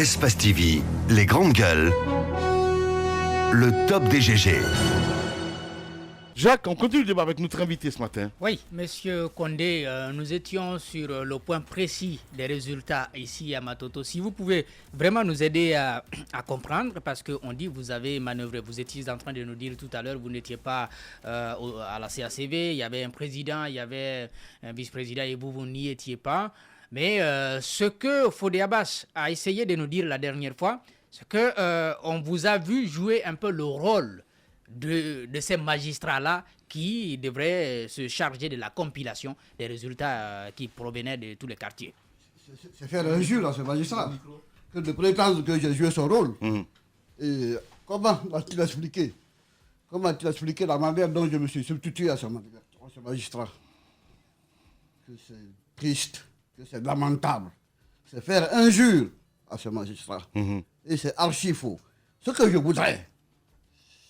Espace TV, les grandes gueules, le top des GG. Jacques, on continue le débat avec notre invité ce matin. Oui, Monsieur Condé, nous étions sur le point précis des résultats ici à Matoto. Si vous pouvez vraiment nous aider à comprendre, parce qu'on dit que vous avez manœuvré, vous étiez en train de nous dire tout à l'heure, vous n'étiez pas à la CACV, il y avait un président, il y avait un vice-président et vous n'y étiez pas. Mais ce que Fodé Abbas a essayé de nous dire la dernière fois, c'est qu'on vous a vu jouer un peu le rôle de ces magistrats-là qui devraient se charger de la compilation des résultats qui provenaient de tous les quartiers. C'est faire injure à ce magistrat que de prétendre que j'ai joué son rôle. Et comment a-t-il expliqué la manière dont je me suis substitué à ce magistrat? Que c'est triste, que c'est lamentable. C'est faire injure à ce magistrat. Et c'est archi faux. Ce que je voudrais,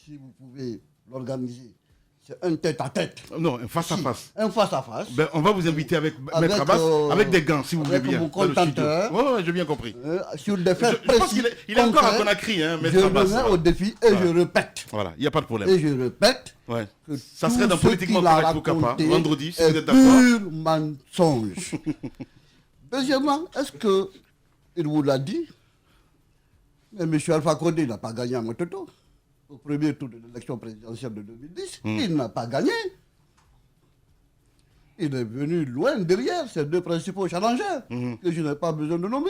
si vous pouvez l'organiser, c'est un tête-à-tête. Non, un face-à-face. Un face-à-face. Ben, on va vous inviter avec Maître Abbas, avec des gants, si vous voulez bien. Avec mon contenteur. Oui, j'ai bien compris. Sur des faits Je pense qu'il est encore à Conakry, Maître Abbas. Je me mets au défi et je répète. Voilà, il n'y a pas de problème. Et je répète que ça serait dans Politiquement Correct Fukapa, vendredi, si vous êtes d'accord. d'accord. Pur mensonge. Deuxièmement, est-ce qu'il vous l'a dit? Mais M. Alpha Condé n'a pas gagné à Matoto. Au premier tour de l'élection présidentielle de 2010, il n'a pas gagné. Il est venu loin derrière ces deux principaux challengers que je n'ai pas besoin de nommer.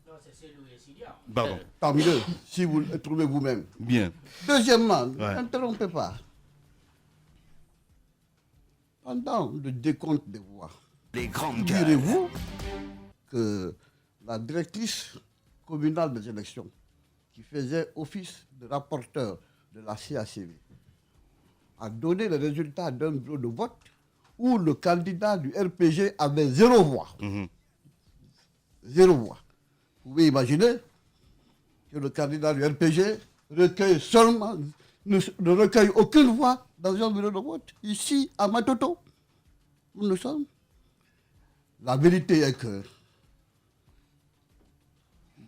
Non, c'est celui et Sidia. Pardon. Tant mieux, si vous le trouvez vous-même. Bien. Deuxièmement, n'interrompez pas. Pendant le décompte des voix, Les grandes gueules. direz-vous que la directrice communale des élections, qui faisait office de rapporteur de la CACV, a donné les résultats d'un bureau de vote où le candidat du RPG avait 0 voix. 0 voix. Vous pouvez imaginer que le candidat du RPG recueille seulement, ne recueille aucune voix dans un bureau de vote, ici à Matoto, où nous sommes. La vérité est que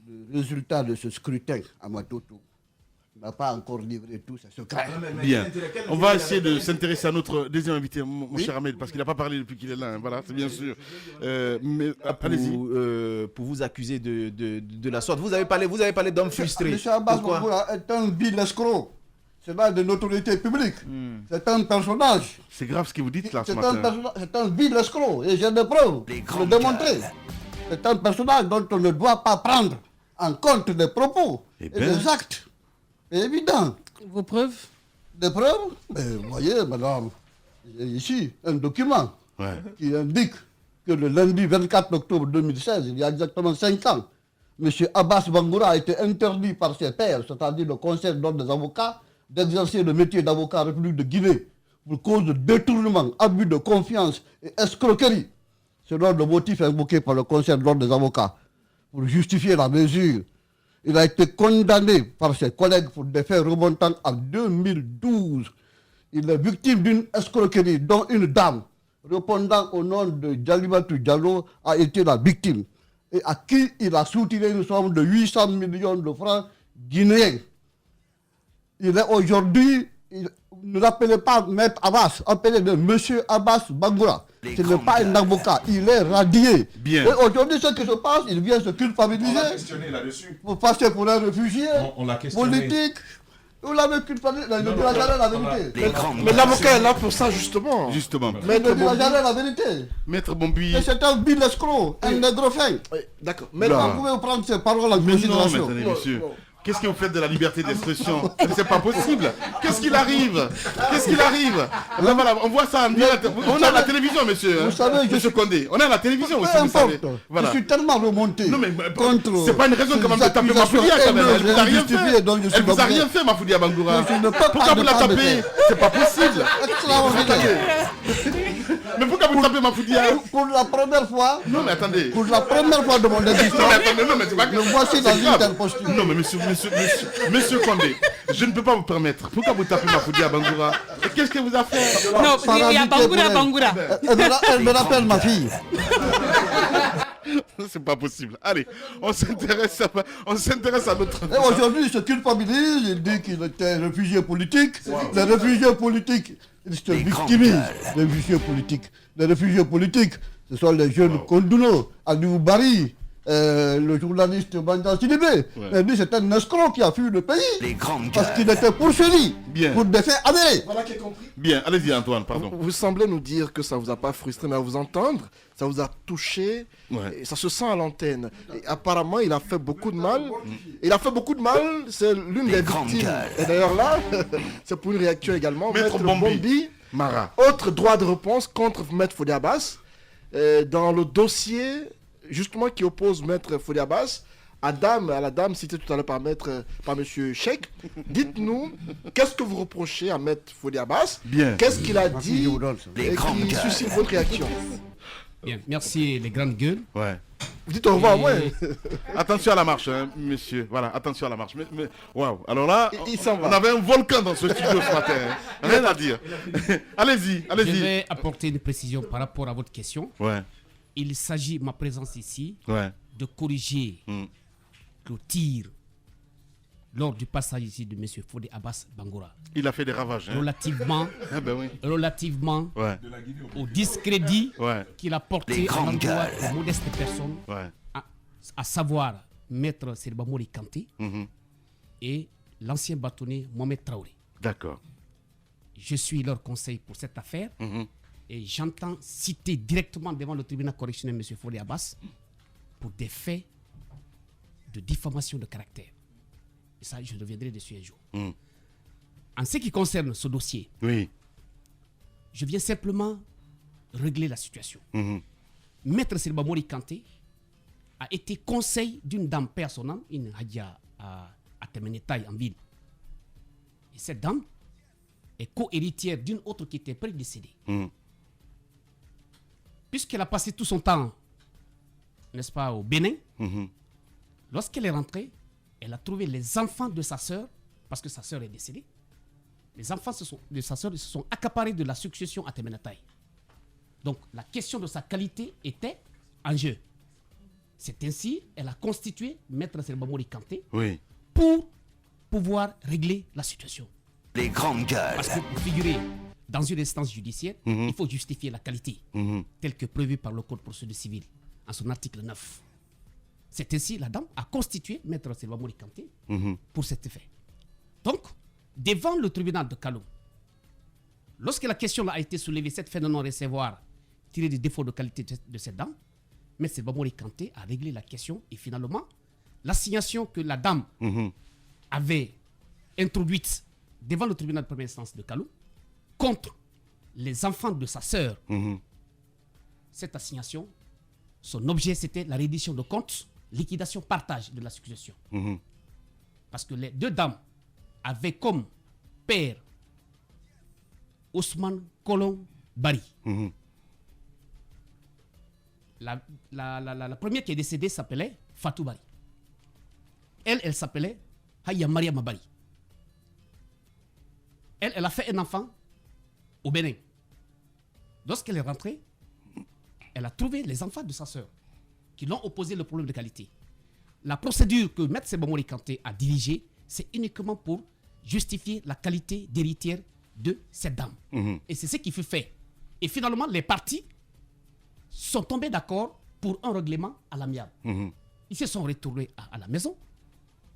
le résultat de ce scrutin à Matoto n'a pas encore livré tous ses secrets. Bien. On va essayer de s'intéresser à notre deuxième invité, mon cher Ahmed, parce qu'il n'a pas parlé depuis qu'il est là. Voilà, c'est bien sûr. Mais allez-y. Pour vous accuser de la sorte. Vous avez parlé d'hommes frustrés. M. Abbas Bangoura est un vil escroc. C'est là de notoriété publique. C'est un personnage. C'est grave ce que vous dites là ce matin. C'est un vil escroc. Et j'ai des preuves pour le démontrer. C'est un personnage dont on ne doit pas prendre en compte des propos et des actes. C'est évident. Vos preuves? Des preuves? Vous voyez, madame, j'ai ici un document qui indique que le lundi 24 octobre 2016, il y a exactement 5 ans, M. Abbas Bangoura a été interdit par ses pairs, c'est-à-dire le Conseil d'ordre des avocats, d'exercer le métier d'avocat à la République de Guinée pour cause de détournement, abus de confiance et escroquerie, selon le motif invoqué par le Conseil d'ordre des avocats. Pour justifier la mesure, il a été condamné par ses collègues pour des faits remontant en 2012. Il est victime d'une escroquerie dont une dame, répondant au nom de Djalibatou Diallo, a été la victime et à qui il a soutiré une somme de 800 millions de francs guinéens. Il est aujourd'hui, ne l'appelez pas Maître Abbas, appelez-le Monsieur Abbas Bangoura. Ce n'est pas un avocat, il est radié. Bien. Et aujourd'hui, ce qui se passe, il vient se culpabiliser. On l'a questionné là-dessus. Pour passer pour un réfugié On l'a questionné. politique. Vous l'avez culpabilisé, il ne dira jamais la vérité. Mais l'avocat est là pour ça, justement. Justement. Il ne dira jamais la vérité. Maître Bombi. Et c'est un vil escroc, un nègre fin. D'accord. Mais vous pouvez prendre ces paroles en Mais non, considération. attendez, monsieur. Qu'est-ce que vous faites de la liberté d'expression? C'est pas possible. Qu'est-ce qu'il arrive? Là, voilà, on voit ça en direct. On est à la télévision, monsieur. Vous savez, monsieur Condé. On est à la télévision aussi, Peu vous savez. importe. Voilà. Je suis tellement remonté. Non, mais contre c'est pas une raison quand même de taper Mafoudia quand même. Elle vous a rien fait. Elle vous a rien fait, Mafoudia Bangoura. Pourquoi vous la tapez? C'est pas possible. Extraordinaire. Mais pourquoi vous tapez Mafoudia? Pour la première fois. Non, mais attendez. Pour la première fois de mon Non, mais existence. attendez, non, mais c'est pas que. Me voici dans c'est une grave. telle posture. Non, mais monsieur Condé, je ne peux pas vous permettre. Pourquoi vous tapez Mafoudia Bangoura? Et qu'est-ce que vous a fait? Non, il y a Bangoura. Elle me rappelle ma fille. C'est pas possible. Allez, on s'intéresse à notre... Et aujourd'hui, il se culpabilise, il dit qu'il était réfugié politique. Les réfugiés politiques, ils se victimisent, les réfugiés politiques. Les réfugiés politiques, ce sont les jeunes Konduno, Aliou Bari, le journaliste Banda Sidibé. Mais lui, c'est un escroc qui a fui le pays. Les grandes Parce gueules. qu'il était poursuivi Bien. pour des faits avérés. Voilà qui est compris. Bien, allez-y Antoine, pardon. Vous semblez nous dire que ça vous a pas frustré, mais à vous entendre, ça vous a touché, Ouais. et ça se sent à l'antenne. Et apparemment, il a fait beaucoup de mal. Il a fait beaucoup de mal, c'est l'une des grandes victimes. gueules. Et d'ailleurs là, c'est pour une réaction également. Maître Bombi. Mara. Autre droit de réponse contre Maître Fodé Abbas, dans le dossier justement qui oppose Maître Fodé Abbas à la dame citée tout à l'heure par Monsieur Cheikh. Dites-nous, qu'est-ce que vous reprochez à Maître Fodé Abbas? Bien. Qu'est-ce qu'il a dit je vous donne ça. Les et grandes qui gueules. suscite votre réaction? Bien, merci les grandes gueules. Ouais. Vous dites au revoir, ouais. Attention à la marche, hein, monsieur. Voilà, attention à la marche. Mais waouh. Alors là, Il s'en va. on avait un volcan dans ce studio ce matin. Hein. Rien à dire. Allez-y, Je allez-y. vais apporter une précision par rapport à votre question. Ouais, Il s'agit, ma présence ici, ouais. de corriger le tir lors du passage ici de M. Fodé Abbas Bangoura. Il a fait des ravages. Hein. Relativement, Ah ben oui. relativement au discrédit Ouais, qu'il a Les porté à grandes l'endroit gueules. de modestes personnes, ouais. à savoir Maître Serba Mori Kanté Mhm. et l'ancien bâtonnier Mohamed Traoré. D'accord. Je suis leur conseil pour cette affaire Mhm. et j'entends citer directement devant le tribunal correctionnel M. Fodé Abbas pour des faits de diffamation de caractère. Et ça, je reviendrai dessus un jour. Mhm. En ce qui concerne ce dossier, Oui. je viens simplement régler la situation. Mhm. Maître Serba Mori Kanté a été conseil d'une dame personnelle, une Hadia à Temenetaï en ville. Et cette dame est co-héritière d'une autre qui était prédécédée. Mhm. Puisqu'elle a passé tout son temps, n'est-ce pas, au Bénin, Mhm. lorsqu'elle est rentrée, elle a trouvé les enfants de sa sœur, parce que sa sœur est décédée. Les enfants de sa sœur se sont accaparés de la succession à Temenetaï. Donc la question de sa qualité était en jeu. C'est ainsi qu'elle a constitué Maître Serba Mori Kanté Oui. pour pouvoir régler la situation. Les grandes gueules. Parce que pour figurer dans une instance judiciaire, il faut justifier la qualité, Mhm. telle que prévue par le Code de procédure civile, en son article 9. C'est ainsi la dame a constitué Maître Serba Mori Kanté Mhm. pour cet effet. Donc, devant le tribunal de Kaloum, lorsque la question a été soulevée, cette fait de non-recevoir tiré des défauts de qualité de cette dame, M. Serba Mori Kanté a réglé la question et finalement, l'assignation que la dame Mhm. avait introduite devant le tribunal de première instance de Kaloum contre les enfants de sa sœur, Mhm. cette assignation, son objet c'était la reddition de comptes, liquidation, partage de la succession. Mhm. Parce que les deux dames avaient comme père Ousmane Kolon Bari. Mhm. La première qui est décédée s'appelait Fatou Bari. Elle s'appelait Haya Mariam Bari. Elle a fait un enfant au Bénin. Lorsqu'elle est rentrée, elle a trouvé les enfants de sa sœur qui l'ont opposé le problème de qualité. La procédure que Maître Serba Mori Kanté a dirigée, c'est uniquement pour justifier la qualité d'héritière de cette dame. Mhm. Et c'est ce qui fut fait. Et finalement, les parties sont tombés d'accord pour un règlement à l'amiable. Mhm. Ils se sont retournés à la maison.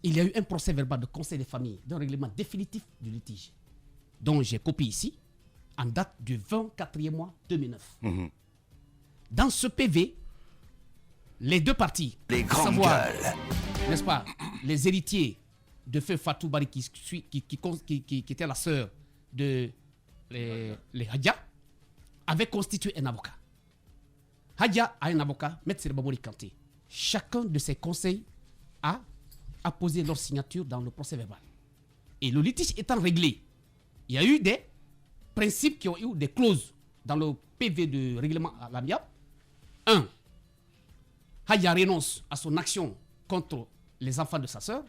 Il y a eu un procès verbal de conseil des familles d'un règlement définitif du litige, dont j'ai copie ici, en date du 24e mois 2009. Mhm. Dans ce PV, les deux parties, Les à grandes savoir, gueules. n'est-ce pas, les héritiers de feu Fatou Bari qui était la sœur de les Hadja, avaient constitué un avocat. Hadja a un avocat, Maître Serba Mori Kanté. Chacun de ces conseils a apposé leur signature dans le procès verbal. Et le litige étant réglé, il y a eu des principes qui ont eu des clauses dans le PV de règlement à l'amiable. 1. Hadja renonce à son action contre les enfants de sa sœur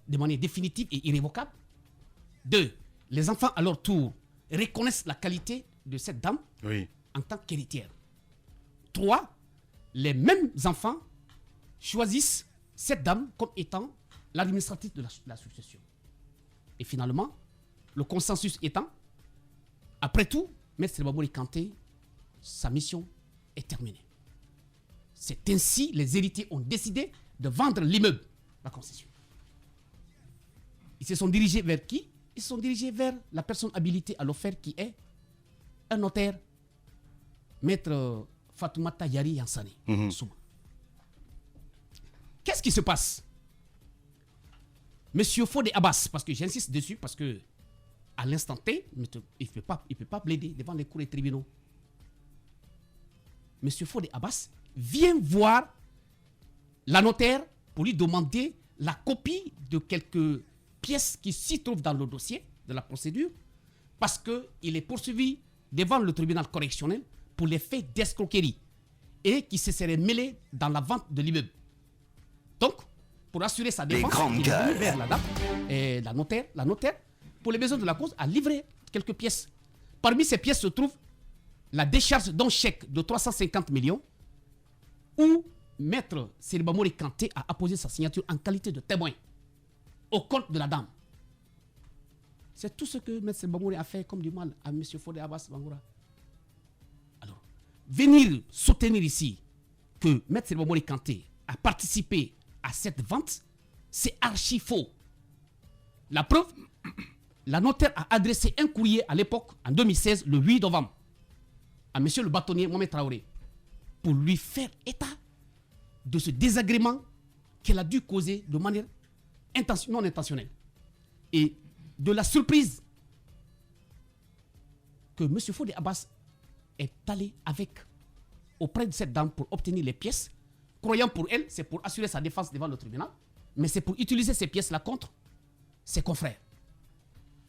de manière définitive et irrévocable. 2. Les enfants à leur tour reconnaissent la qualité de cette dame Oui. en tant qu'héritière. 3. les mêmes enfants choisissent cette dame comme étant l'administratrice de la succession. Et finalement, le consensus étant, après tout, M. Selbamori Kanté, sa mission est terminée. C'est ainsi les héritiers ont décidé de vendre l'immeuble, la concession. Ils se sont dirigés vers qui? Ils se sont dirigés vers la personne habilitée à l'offert qui est un notaire, Maître Fatoumata Yari Yansani. Souma. Qu'est-ce qui se passe? Monsieur Fodé Abbas, parce que j'insiste dessus, parce que à l'instant T, il ne peut pas plaider devant les cours et tribunaux. Monsieur Fodé Abbas vient voir la notaire pour lui demander la copie de quelques pièces qui s'y trouvent dans le dossier de la procédure, parce qu'il est poursuivi devant le tribunal correctionnel pour les faits d'escroquerie et qui se serait mêlé dans la vente de l'immeuble. Donc, pour assurer sa défense, il est venu vers la dame et la notaire, pour les besoins de la cause, a livré quelques pièces. Parmi ces pièces se trouve la décharge d'un chèque de 350 millions où Maître Selbamori Kanté a apposé sa signature en qualité de témoin au compte de la dame. C'est tout ce que Maître Selbamori a fait comme du mal à M. Fodé Abbas Bangoura. Alors, venir soutenir ici que Maître Selbamori Kanté a participé à cette vente, c'est archi faux. La preuve, la notaire a adressé un courrier à l'époque, en 2016, le 8 novembre, à M. le bâtonnier Mohamed Traoré, pour lui faire état de ce désagrément qu'elle a dû causer de manière non intentionnelle. Et de la surprise que M. Fodé Abbas est allé auprès de cette dame pour obtenir les pièces, croyant pour elle, c'est pour assurer sa défense devant le tribunal, mais c'est pour utiliser ces pièces-là contre ses confrères.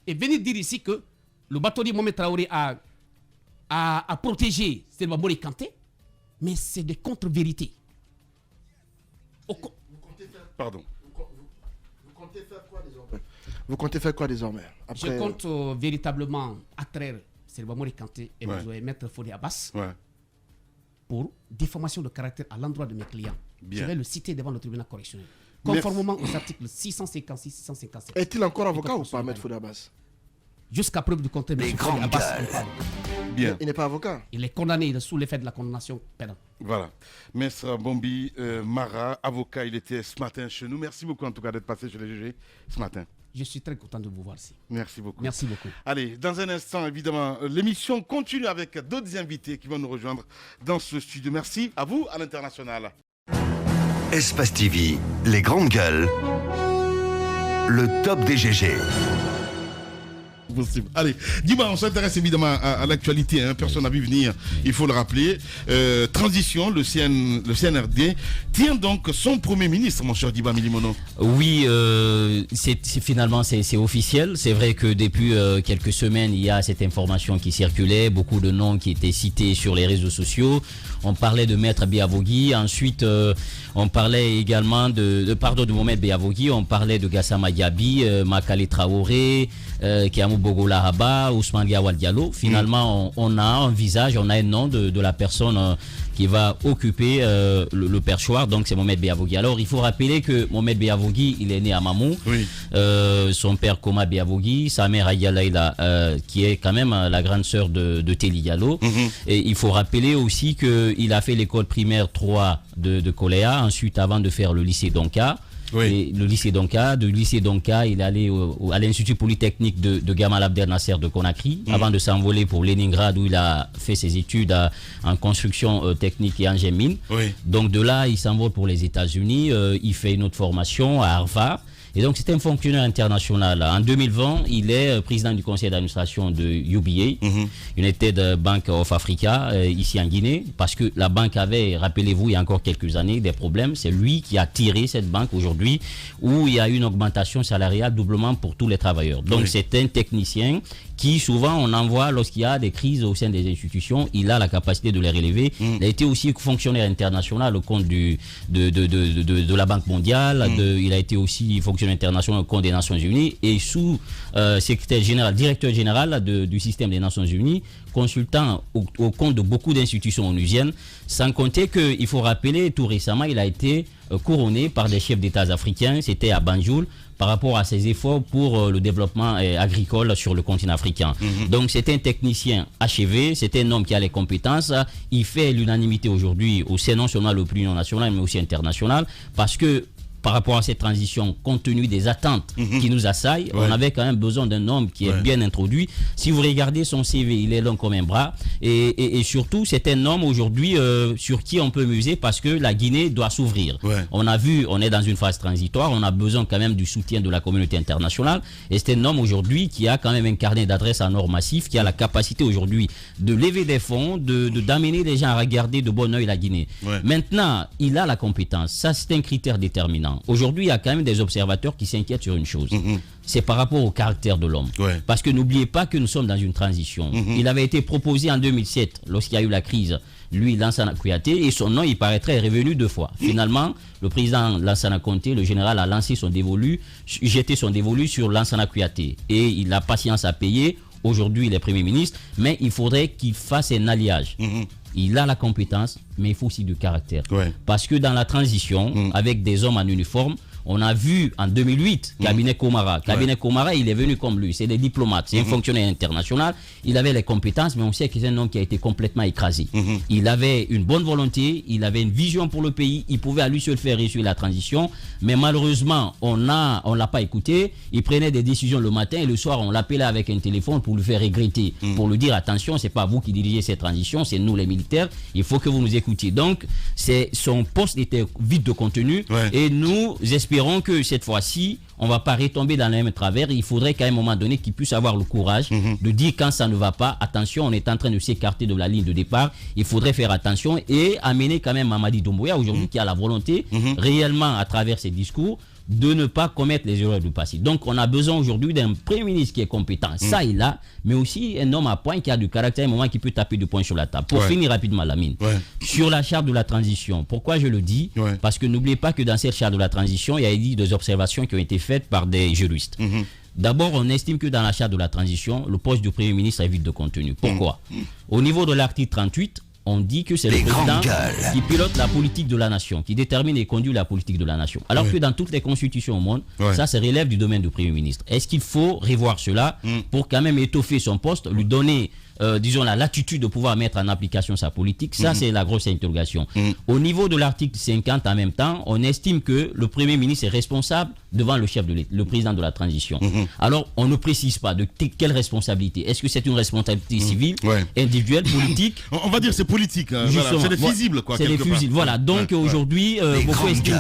Et venir dire ici que le bâtonnier Mohamed Traoré a protégé Selbamori Kanté, mais c'est des contre-vérités. Pardon. Vous comptez faire quoi désormais? Vous comptez faire quoi désormais? Après... Je compte véritablement attraire Selbamori Kanté et Maître Fodé Abbas pour diffamation de caractère à l'endroit de mes clients. Bien. Je vais le citer devant le tribunal correctionnel. Conformément aux articles 656-657. Est-il encore avocat ou pas, Maître Fodé Abbas? Jusqu'à preuve du contraire, M. Fodé Abbas n'est pas avocat. Bien. Il n'est pas avocat. Il est condamné, il est sous l'effet de la condamnation pénale. Voilà. Maître Bombi Mara, avocat, il était ce matin chez nous. Merci beaucoup en tout cas d'être passé chez les GG ce matin. Je suis très content de vous voir ici. Merci beaucoup. Merci beaucoup. Allez, dans un instant, évidemment, l'émission continue avec d'autres invités qui vont nous rejoindre dans ce studio. Merci à vous, à l'international. Espace TV, les grandes gueules, le top des GG. Possible. Allez, dis-moi, on s'intéresse évidemment à l'actualité, hein, personne n'a vu venir, il faut le rappeler. Transition, le CNRD tient donc son Premier ministre, mon cher Diba Milimono. Oui, finalement c'est officiel. C'est vrai que depuis quelques semaines, il y a cette information qui circulait, beaucoup de noms qui étaient cités sur les réseaux sociaux. On parlait de Maître Biavogui, ensuite on parlait également de Mohamed Biavogui, on parlait de Gassama Diaby, Makale Traoré, Kiamou Bogola Haba, Ousmane Gawal Diallo. Finalement, on a un visage, on a un nom de la personne qui va occuper le perchoir, donc c'est Mohamed Biavogui. Alors il faut rappeler que Mohamed Biavogui, il est né à Mamou, oui. Son père Koma Biavogui, sa mère Aya Laïla, qui est quand même la grande sœur de Teli Diallo. Et il faut rappeler aussi qu'il a fait l'école primaire 3 de Koléa, ensuite avant de faire le lycée Donka. Oui. Et le lycée Donka, il est allé à l'Institut Polytechnique de Gamal Abdel Nasser de Conakry, avant de s'envoler pour Leningrad où il a fait ses études en construction technique et en mine. Oui. Donc de là, il s'envole pour les États-Unis, il fait une autre formation à Harvard. Et donc c'est un fonctionnaire international. En 2020, il est président du conseil d'administration de UBA, United Bank of Africa, ici en Guinée, parce que la banque avait, rappelez-vous, il y a encore quelques années, des problèmes. C'est lui qui a tiré cette banque aujourd'hui, où il y a une augmentation salariale doublement pour tous les travailleurs. Donc c'est un technicien qui souvent on envoie lorsqu'il y a des crises au sein des institutions, il a la capacité de les relever. Il a été était aussi fonctionnaire international au compte de la Banque mondiale. Il a été aussi fonctionnaire international au compte des Nations Unies et secrétaire général, directeur général du système des Nations Unies, consultant au compte de beaucoup d'institutions onusiennes, sans compter qu'il faut rappeler, tout récemment, il a été couronné par des chefs d'État africains, c'était à Banjul, par rapport à ses efforts pour le développement agricole sur le continent africain. Donc c'est un technicien achevé, c'est un homme qui a les compétences, il fait l'unanimité aujourd'hui au sein non seulement de l'opinion nationale mais aussi internationale, parce que par rapport à cette transition, compte tenu des attentes qui nous assaillent, on avait quand même besoin d'un homme qui est bien introduit. Si vous regardez son CV, il est long comme un bras. Et surtout, c'est un homme aujourd'hui sur qui on peut muser parce que la Guinée doit s'ouvrir. On a vu, on est dans une phase transitoire, on a besoin quand même du soutien de la communauté internationale. Et c'est un homme aujourd'hui qui a quand même un carnet d'adresses en or massif, qui a la capacité aujourd'hui de lever des fonds, d'amener les gens à regarder de bon oeil la Guinée. Maintenant, il a la compétence. Ça, c'est un critère déterminant. Aujourd'hui, il y a quand même des observateurs qui s'inquiètent sur une chose. C'est par rapport au caractère de l'homme. Parce que n'oubliez pas que nous sommes dans une transition. Il avait été proposé en 2007, lorsqu'il y a eu la crise, lui, Lansana Kouyaté, et son nom, il paraîtrait, est revenu 2 fois. Finalement, le président Lansana Conté, le général, a lancé son dévolu, jeté son dévolu sur Lansana Kouyaté. Et il a patience à payer. Aujourd'hui, il est Premier ministre, mais il faudrait qu'il fasse un alliage. Il a la compétence, mais il faut aussi du caractère. Parce que dans la transition, avec des hommes en uniforme, on a vu en 2008 Cabinet Komara. Cabinet Komara, il est venu comme lui. C'est des diplomates, c'est un fonctionnaire international. Il avait les compétences, mais on sait que c'est un homme qui a été complètement écrasé. Il avait une bonne volonté, il avait une vision pour le pays. Il pouvait à lui seul faire réussir la transition. Mais malheureusement, on l'a pas écouté. Il prenait des décisions le matin et le soir, on l'appelait avec un téléphone pour lui faire regretter. Pour lui dire, attention, c'est pas vous qui dirigez cette transition, c'est nous les militaires. Il faut que vous nous écoutiez. Donc, son poste était vide de contenu. Et nous espérons que cette fois-ci, on ne va pas retomber dans le même travers. Il faudrait qu'à un moment donné, qu'il puisse avoir le courage de dire quand ça ne va pas, attention, on est en train de s'écarter de la ligne de départ. Il faudrait faire attention et amener quand même Mamadi Doumbouya, aujourd'hui, qui a la volonté, réellement, à travers ses discours, de ne pas commettre les erreurs du passé. Donc, on a besoin aujourd'hui d'un Premier ministre qui est compétent. Ça, il a, mais aussi un homme à point qui a du caractère, un moment qui peut taper du poing sur la table. Pour finir rapidement, Lamine, sur la charte de la transition, pourquoi je le dis? Parce que n'oubliez pas que dans cette charte de la transition, il y a eu des observations qui ont été faites par des juristes. D'abord, on estime que dans la charte de la transition, le poste du Premier ministre est vide de contenu. Pourquoi? Au niveau de l'article 38, on dit que c'est le président qui pilote la politique de la nation, qui détermine et conduit la politique de la nation. Alors que dans toutes les constitutions au monde, ça relève du domaine du Premier ministre. Est-ce qu'il faut revoir cela pour quand même étoffer son poste, lui donner, disons, la latitude de pouvoir mettre en application sa politique? Ça, c'est la grosse interrogation. Au niveau de l'article 50, en même temps, on estime que le Premier ministre est responsable devant le chef de l'État, le président de la transition. Alors, on ne précise pas de quelle responsabilité. Est-ce que c'est une responsabilité civile, individuelle, politique? On va dire c'est politique. Hein, voilà. C'est des fusibles, quoi. C'est des fusibles. Voilà. Donc, aujourd'hui, beaucoup estiment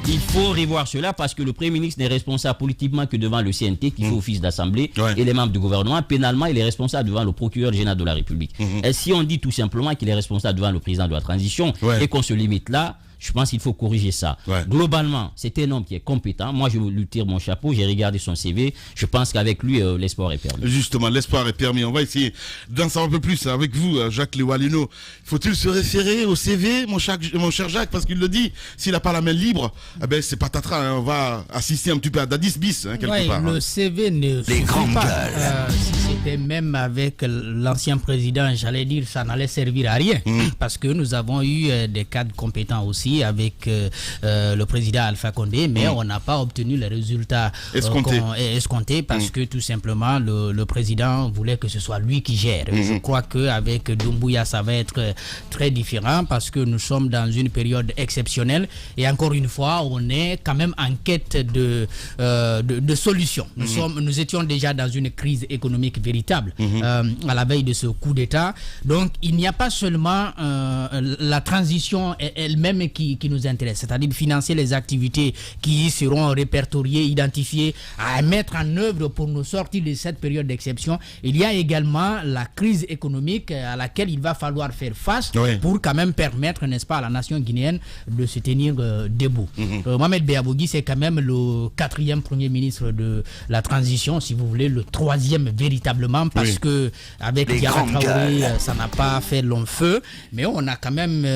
qu'il faut revoir cela parce que le Premier ministre n'est responsable politiquement que devant le CNT, qui fait office d'Assemblée, et les membres du gouvernement. Pénalement, il est responsable devant le procureur général de la République. Et si on dit tout simplement qu'il est responsable devant le président de la transition et qu'on se limite là, je pense qu'il faut corriger ça. Globalement, c'est un homme qui est compétent. Moi, je lui tire mon chapeau. J'ai regardé son CV. Je pense qu'avec lui, l'espoir est permis. Justement, l'espoir est permis. On va essayer d'en savoir un peu plus avec vous, Jacques Lewalino. Faut-il se référer au CV, mon cher Jacques, parce qu'il le dit, s'il n'a pas la main libre, eh ben, c'est patatras. Hein. On va assister un petit peu à Dadis bis, hein, quelque part. Le CV ne suffit pas. Si c'était même avec l'ancien président, j'allais dire, ça n'allait servir à rien. Parce que nous avons eu des cadres compétents aussi avec le président Alpha Condé, mais on n'a pas obtenu les résultats escomptés parce que tout simplement le président voulait que ce soit lui qui gère. Je crois qu'avec Doumbouya ça va être très différent parce que nous sommes dans une période exceptionnelle et encore une fois on est quand même en quête de solutions. Nous étions déjà dans une crise économique véritable à la veille de ce coup d'État. Donc il n'y a pas seulement la transition elle-même qui nous intéresse, c'est-à-dire financer les activités qui seront répertoriées, identifiées, à mettre en œuvre pour nous sortir de cette période d'exception. Il y a également la crise économique à laquelle il va falloir faire face pour quand même permettre, n'est-ce pas, à la nation guinéenne de se tenir debout. Mohamed Beabogui, c'est quand même le 4e Premier ministre de la transition, si vous voulez, le 3e véritable véritablement, parce que avec Les Diarra grandes Traoré, gueules. ça n'a pas fait long feu, mais on a quand même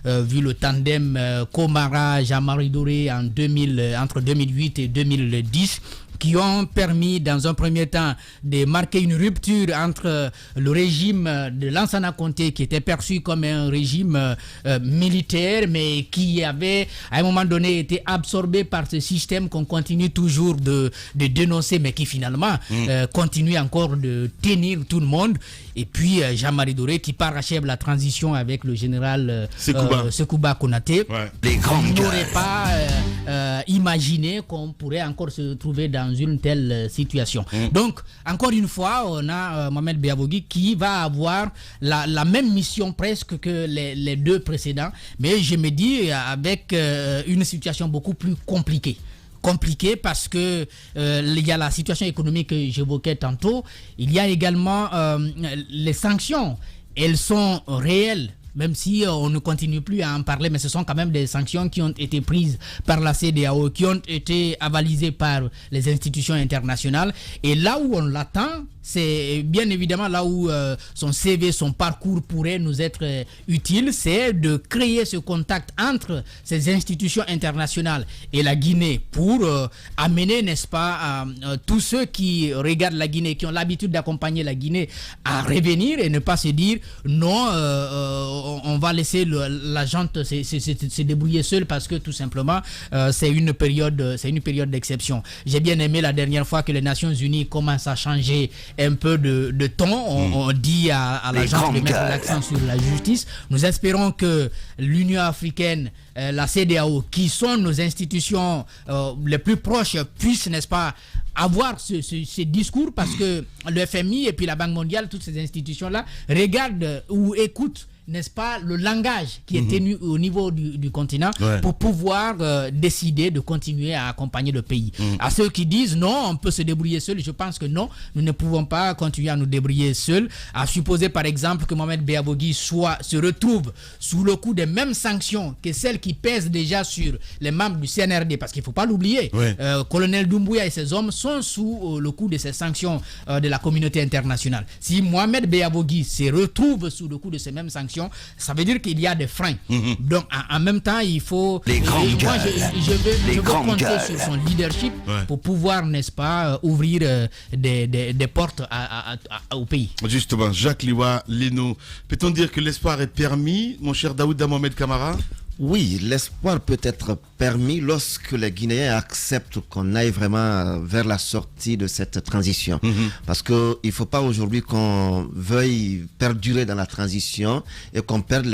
vu le tandem Komara, Jean-Marie Doré entre 2008 et 2010, qui ont permis dans un premier temps de marquer une rupture entre le régime de Lansana Conté, qui était perçu comme un régime militaire, mais qui avait à un moment donné été absorbé par ce système qu'on continue toujours de dénoncer, mais qui finalement continue encore de tenir tout le monde. Et puis Jean-Marie Doré qui parachève la transition avec le général Sekouba Konaté. Ouais. Les grandes On n'aurait gueules. pas imaginé qu'on pourrait encore se trouver dans une telle situation. Donc, encore une fois, on a Mohamed Beavogui qui va avoir la même mission presque que les deux précédents, mais je me dis avec une situation beaucoup plus compliquée parce que il y a la situation économique que j'évoquais tantôt, il y a également les sanctions, elles sont réelles, même si on ne continue plus à en parler, mais ce sont quand même des sanctions qui ont été prises par la CEDEAO, qui ont été avalisées par les institutions internationales, et là où on l'attend, c'est bien évidemment là où son CV, son parcours pourrait nous être utile, c'est de créer ce contact entre ces institutions internationales et la Guinée pour amener, n'est-ce pas, tous ceux qui regardent la Guinée, qui ont l'habitude d'accompagner la Guinée, à revenir et ne pas se dire non, on va laisser la gente se débrouiller seule parce que tout simplement c'est une période d'exception. J'ai bien aimé la dernière fois que les Nations Unies commencent à changer un peu de ton. On dit à la gente de mettre l'accent sur la justice. Nous espérons que l'Union africaine, la CEDEAO, qui sont nos institutions les plus proches, puissent, n'est-ce pas, avoir ce discours, parce que le FMI et puis la Banque mondiale, toutes ces institutions-là, regardent ou écoutent, n'est-ce pas, le langage qui est tenu au niveau du continent pour pouvoir décider de continuer à accompagner le pays. À ceux qui disent non, on peut se débrouiller seul, je pense que non, nous ne pouvons pas continuer à nous débrouiller seuls. À supposer par exemple que Mohamed Beavogui se retrouve sous le coup des mêmes sanctions que celles qui pèsent déjà sur les membres du CNRD, parce qu'il ne faut pas l'oublier, colonel Doumbouya et ses hommes sont sous le coup de ces sanctions de la communauté internationale. Si Mohamed Beavogui se retrouve sous le coup de ces mêmes sanctions, ça veut dire qu'il y a des freins. Donc en même temps, il faut... Les grandes moi, gueules. je veux compter gueules. sur son leadership pour pouvoir, n'est-ce pas, ouvrir des portes au pays. Justement, Jacques Liwa Leno, peut-on dire que l'espoir est permis, mon cher Daouda Mohamed Kamara? Oui, l'espoir peut être permis lorsque les Guinéens acceptent qu'on aille vraiment vers la sortie de cette transition. Parce qu'il ne faut pas aujourd'hui qu'on veuille perdurer dans la transition et qu'on perde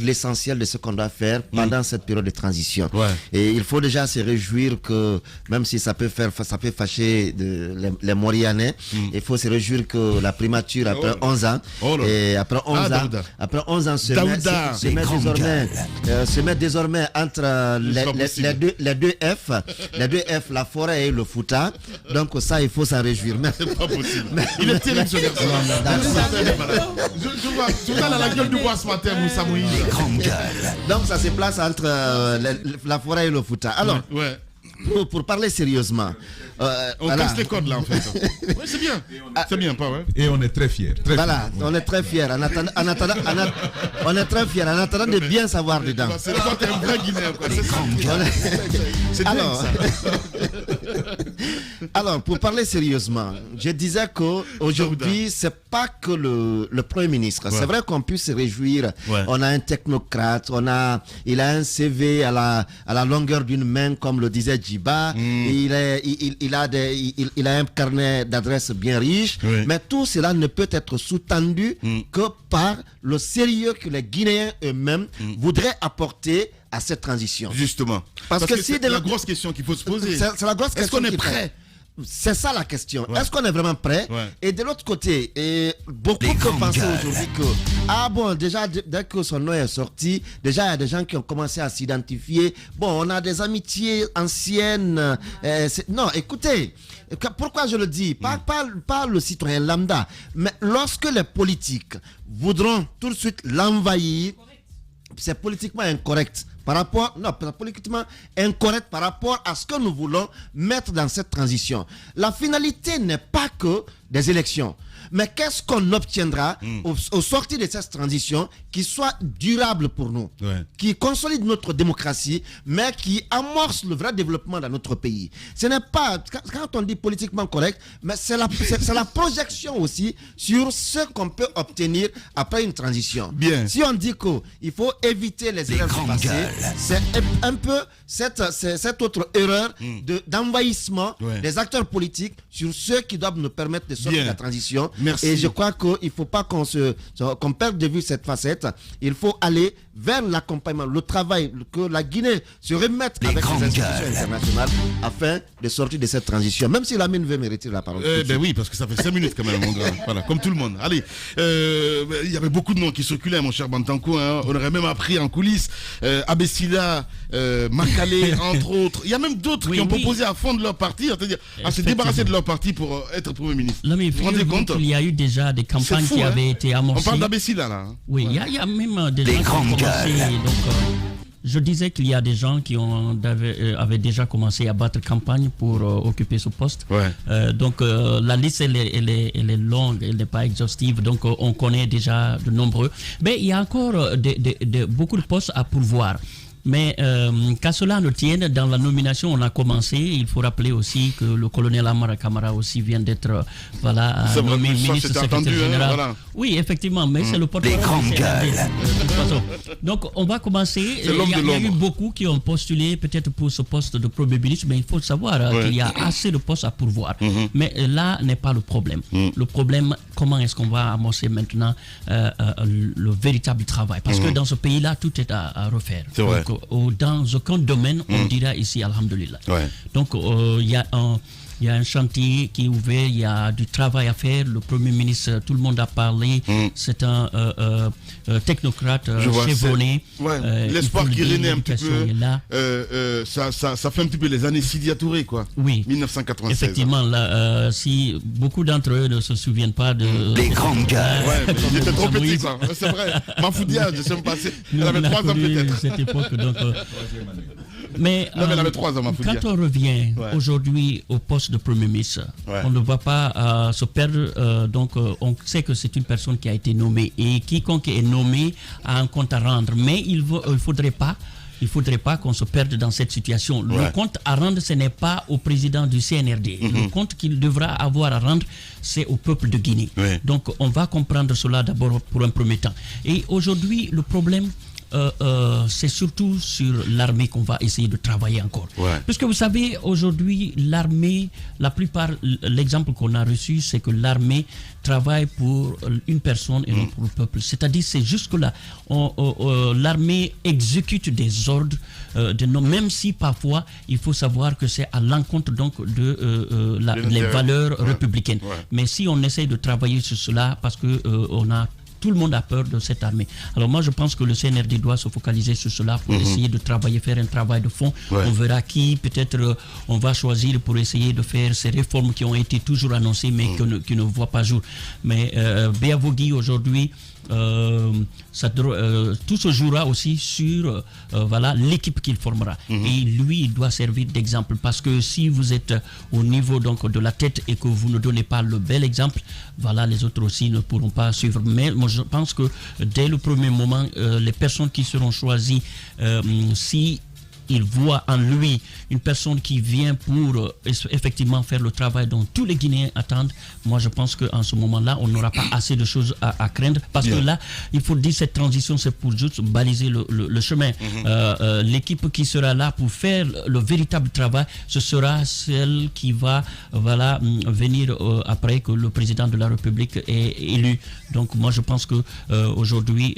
l'essentiel de ce qu'on doit faire pendant cette période de transition. Et il faut déjà se réjouir que, même si ça peut fâcher les Morianais, il faut se réjouir que la primature après 11 ans, et après 11 ans se met désormais entre les deux F, la forêt et le Fouta. Donc ça, il faut s'en réjouir. C'est pas possible. Il est terrible ce garçon. Je vois la gueule du bois ce matin, Moussa Moïse. Les grandes gueules. Donc ça se place entre la forêt et le Fouta. Alors, pour parler sérieusement, on casse les codes là en fait. Oui, c'est bien. C'est bien, pas vrai. Et on est très fiers. On est très fiers. En attendant de bien savoir dedans. C'est toi, t'es un vrai Guinéen, quoi. C'est bien ça. Alors, pour parler sérieusement, je disais qu'aujourd'hui, c'est pas que le Premier ministre. C'est vrai qu'on puisse se réjouir. On a un technocrate, il a un CV à la longueur d'une main, comme le disait Djiba. Il a un carnet d'adresses bien riche. Mais tout cela ne peut être sous-tendu que par le sérieux que les Guinéens eux-mêmes voudraient apporter à cette transition. Justement. Parce que c'est la grosse question qu'il faut se poser. C'est la grosse question. Est-ce qu'on est prêt? C'est ça la question. Est-ce qu'on est vraiment prêt? Et de l'autre côté, beaucoup peuvent penser aujourd'hui que déjà dès que son nom est sorti, déjà il y a des gens qui ont commencé à s'identifier. Bon, on a des amitiés anciennes. Non, écoutez, pourquoi je le dis? Pas le citoyen lambda, mais lorsque les politiques voudront tout de suite l'envahir, c'est politiquement incorrect. par rapport, non, politiquement incorrect par rapport à ce que nous voulons mettre dans cette transition. La finalité n'est pas que des élections. Mais qu'est-ce qu'on obtiendra au sortir de cette transition qui soit durable pour nous, qui consolide notre démocratie, mais qui amorce le vrai développement dans notre pays. Ce n'est pas, quand on dit politiquement correct, mais c'est la projection aussi sur ce qu'on peut obtenir après une transition. Bien. Si on dit qu'il faut éviter les erreurs du passé, c'est un peu cette autre erreur d'envahissement des acteurs politiques sur ceux qui doivent nous permettre de sortir de la transition. Merci. Et je crois qu'il ne faut pas qu'on perde de vue cette facette. Il faut aller vers l'accompagnement, le travail, que la Guinée se remette avec les institutions internationales afin de sortir de cette transition. Même si Lamine veut mériter la parole. Ben oui, parce que ça fait 5 minutes quand même, mon gars. Voilà, comme tout le monde. Allez, il y avait beaucoup de noms qui circulaient, mon cher Bantanko. Hein. On aurait même appris en coulisses Abessila, Makale, entre autres. Il y a même d'autres qui ont proposé à fond de leur parti, c'est-à-dire à se débarrasser de leur parti pour être Premier ministre. Vous vous rendez compte? Il y a eu déjà des campagnes qui avaient été amorcées. On parle d'Abessila là. Hein. Oui, il y a même des gens qui ont commencé. Donc, je disais qu'il y a des gens qui avaient déjà commencé à battre campagne pour occuper ce poste. Donc la liste elle est longue, elle n'est pas exhaustive, donc on connaît déjà de nombreux. Mais il y a encore beaucoup de postes à pourvoir. Mais qu'à cela ne tienne, dans la nomination, on a commencé. Il faut rappeler aussi que le colonel Amara Kamara aussi vient d'être nommé ministre secrétaire général. Voilà. Oui, effectivement, mais c'est le porte-parole du CNRD. De toute façon. Donc, on va commencer. Il y a eu beaucoup qui ont postulé peut-être pour ce poste de Premier ministre, mais il faut savoir qu'il y a assez de postes à pourvoir. Mais là n'est pas le problème. Le problème, comment est-ce qu'on va amorcer maintenant le véritable travail? Parce que dans ce pays-là, tout est à refaire. C'est vrai. Dans aucun domaine, on dira ici, alhamdoulilah. Donc, il y a un chantier qui est ouvert, il y a du travail à faire. Le Premier ministre, tout le monde a parlé. C'est un technocrate chevronné. L'espoir qui renaît un petit peu. Ça fait un petit peu les années Sidi Touré, quoi. Oui. 1996. Effectivement, là, si beaucoup d'entre eux ne se souviennent pas de... Les grandes gueules. Il était trop petit, quoi. C'est vrai. Mafoudia, je sais pas passé. Elle avait 3 ans peut-être. Cette époque, donc... Mais, elle avait 3 ans, Mafoudia. Quand on revient aujourd'hui au poste de Premier ministre, on ne va pas se perdre. Donc, on sait que c'est une personne qui a été nommée. Et quiconque est nommé a un compte à rendre. Mais il ne faudrait pas qu'on se perde dans cette situation. Le compte à rendre, ce n'est pas au président du CNRD. Le compte qu'il devra avoir à rendre, c'est au peuple de Guinée. Donc, on va comprendre cela d'abord pour un premier temps. Et aujourd'hui, le problème... c'est surtout sur l'armée qu'on va essayer de travailler encore. Puisque vous savez, aujourd'hui, l'armée, la plupart, l'exemple qu'on a reçu, c'est que l'armée travaille pour une personne et non pour le peuple. C'est-à-dire, c'est jusque-là. L'armée exécute des ordres, même si parfois, il faut savoir que c'est à l'encontre donc de les valeurs républicaines. Mais si on essaie de travailler sur cela, parce que tout le monde a peur de cette armée. Alors moi, je pense que le CNRD doit se focaliser sur cela pour essayer de travailler, faire un travail de fond. On verra qui, peut-être, on va choisir pour essayer de faire ces réformes qui ont été toujours annoncées, mais qui ne voient pas jour. Mais Béavogui, aujourd'hui, tout se jouera aussi sur l'équipe qu'il formera. Et lui, il doit servir d'exemple, parce que si vous êtes au niveau donc de la tête et que vous ne donnez pas le bel exemple, les autres aussi ne pourront pas suivre. Mais moi, je pense que dès le premier moment, les personnes qui seront choisies, si il voit en lui une personne qui vient pour effectivement faire le travail dont tous les Guinéens attendent, moi je pense qu'en ce moment-là, on n'aura pas assez de choses à craindre, parce que là, il faut dire, cette transition, c'est pour juste baliser le chemin. L'équipe qui sera là pour faire le véritable travail, ce sera celle qui va venir après que le président de la République est élu. Donc moi je pense que aujourd'hui,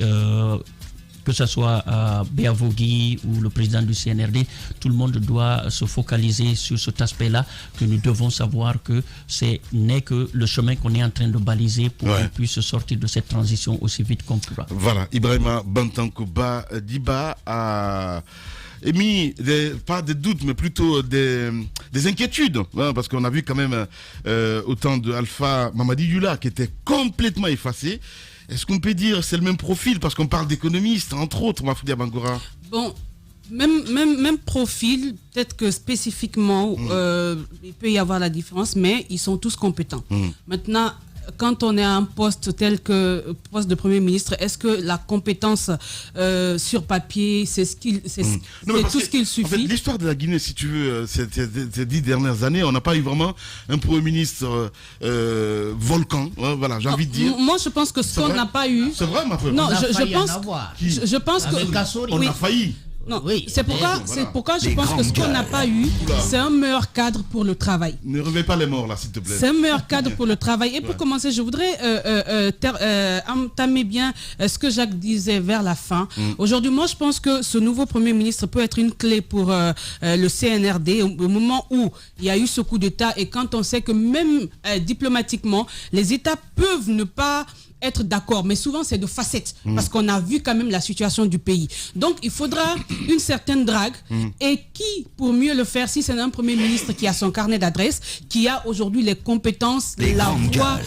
que ce soit Béavogui ou le président du CNRD, tout le monde doit se focaliser sur cet aspect-là, que nous devons savoir que ce n'est que le chemin qu'on est en train de baliser pour qu'on puisse sortir de cette transition aussi vite qu'on pourra. Voilà, Ibrahima Bantanko Diba a émis pas des doutes, mais plutôt des inquiétudes, parce qu'on a vu quand même autant de Alpha Mamadi Yula qui était complètement effacé. Est-ce qu'on peut dire c'est le même profil, parce qu'on parle d'économistes, entre autres, Mafoudia Bangoura? Bon, Même profil, peut-être que spécifiquement, il peut y avoir la différence, mais ils sont tous compétents. Maintenant, quand on est à un poste tel que poste de Premier ministre, est-ce que la compétence sur papier, c'est tout ce qu'il suffit? En fait, l'histoire de la Guinée, si tu veux, ces 10 dernières années, on n'a pas eu vraiment un Premier ministre volcan. Voilà, j'ai envie de dire. Moi, je pense que ce qu'on n'a pas eu... C'est vrai, ma frère. Non, je pense que... On a failli. Non, c'est pourquoi je pense que ce qu'on n'a pas eu, c'est un meilleur cadre pour le travail. Ne réveille pas les morts là, s'il te plaît. C'est un meilleur cadre pour le travail. Et pour commencer, je voudrais entamer bien ce que Jacques disait vers la fin. Aujourd'hui, moi, je pense que ce nouveau Premier ministre peut être une clé pour le CNRD au moment où il y a eu ce coup d'État et quand on sait que même diplomatiquement, les États peuvent ne pas être d'accord, mais souvent c'est de facettes, parce qu'on a vu quand même la situation du pays. Donc il faudra une certaine drague, et qui, pour mieux le faire, si c'est un Premier ministre qui a son carnet d'adresses, qui a aujourd'hui les compétences, la voix,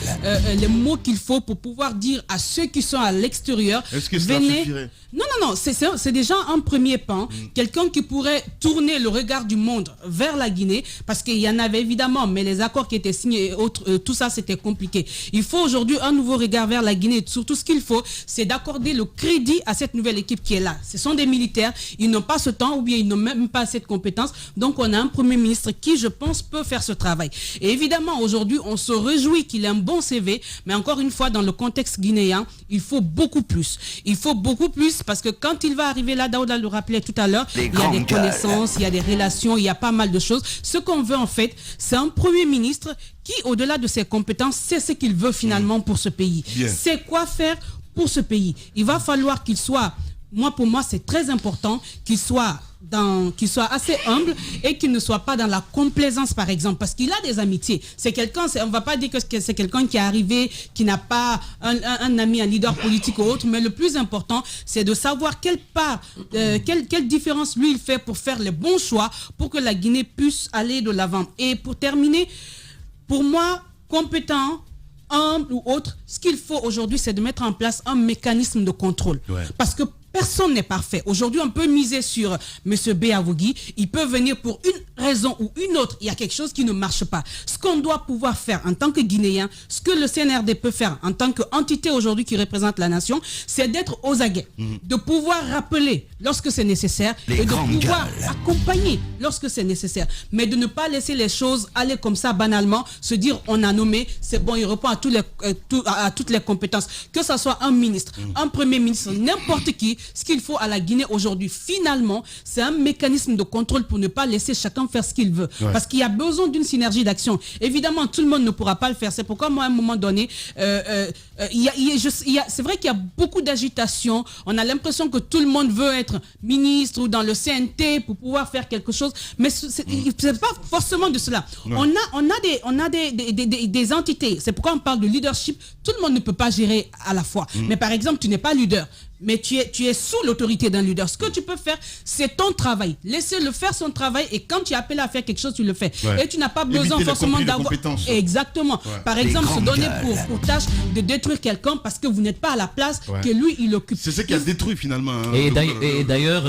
les mots qu'il faut pour pouvoir dire à ceux qui sont à l'extérieur, est-ce que cela suffirait? Non, c'est déjà un premier pas, quelqu'un qui pourrait tourner le regard du monde vers la Guinée, parce qu'il y en avait évidemment, mais les accords qui étaient signés et autres, tout ça c'était compliqué. Il faut aujourd'hui un nouveau regard vers la Guinée. Surtout, ce qu'il faut, c'est d'accorder le crédit à cette nouvelle équipe qui est là. Ce sont des militaires, ils n'ont pas ce temps ou bien ils n'ont même pas cette compétence. Donc, on a un Premier ministre qui, je pense, peut faire ce travail. Et évidemment, aujourd'hui, on se réjouit qu'il ait un bon CV, mais encore une fois, dans le contexte guinéen, il faut beaucoup plus. Il faut beaucoup plus parce que quand il va arriver là, Daouda le rappelait tout à l'heure, il y a des connaissances, il y a des relations, il y a pas mal de choses. Ce qu'on veut, en fait, c'est un Premier ministre qui, au-delà de ses compétences, sait ce qu'il veut finalement pour ce pays. C'est quoi faire pour ce pays. Il va falloir qu'il soit, pour moi, c'est très important qu'il soit assez humble et qu'il ne soit pas dans la complaisance, par exemple, parce qu'il a des amitiés. C'est quelqu'un, on ne va pas dire que c'est quelqu'un qui est arrivé, qui n'a pas un ami, un leader politique ou autre, mais le plus important, c'est de savoir quelle différence lui il fait pour faire les bons choix pour que la Guinée puisse aller de l'avant. Et pour terminer, pour moi, compétent, humble ou autre, ce qu'il faut aujourd'hui, c'est de mettre en place un mécanisme de contrôle. Parce que personne n'est parfait. Aujourd'hui, on peut miser sur M. Béavogui. Il peut venir pour une raison ou une autre. Il y a quelque chose qui ne marche pas. Ce qu'on doit pouvoir faire en tant que Guinéen, ce que le CNRD peut faire en tant qu'entité aujourd'hui qui représente la nation, c'est d'être aux aguets. De pouvoir rappeler lorsque c'est nécessaire et de pouvoir accompagner lorsque c'est nécessaire. Mais de ne pas laisser les choses aller comme ça banalement, se dire on a nommé, c'est bon, il répond à toutes les compétences. Que ce soit un ministre, un Premier ministre, n'importe qui, ce qu'il faut à la Guinée aujourd'hui, finalement, c'est un mécanisme de contrôle pour ne pas laisser chacun faire ce qu'il veut. Parce qu'il y a besoin d'une synergie d'action. Évidemment, tout le monde ne pourra pas le faire. C'est pourquoi moi, à un moment donné, c'est vrai qu'il y a beaucoup d'agitation. On a l'impression que tout le monde veut être ministre ou dans le CNT pour pouvoir faire quelque chose. Mais ce n'est pas forcément de cela. On a des entités. C'est pourquoi on parle de leadership. Tout le monde ne peut pas gérer à la fois. Mais par exemple, tu n'es pas leader, mais tu es sous l'autorité d'un leader. Ce que tu peux faire, c'est ton travail. Laissez-le faire son travail et quand tu es appelé à faire quelque chose, tu le fais. Et tu n'as pas besoin forcément d'avoir... Exactement. Par exemple, se donner pour tâche de détruire quelqu'un parce que vous n'êtes pas à la place que lui, il occupe. C'est ce qui a détruit finalement. Et d'ailleurs...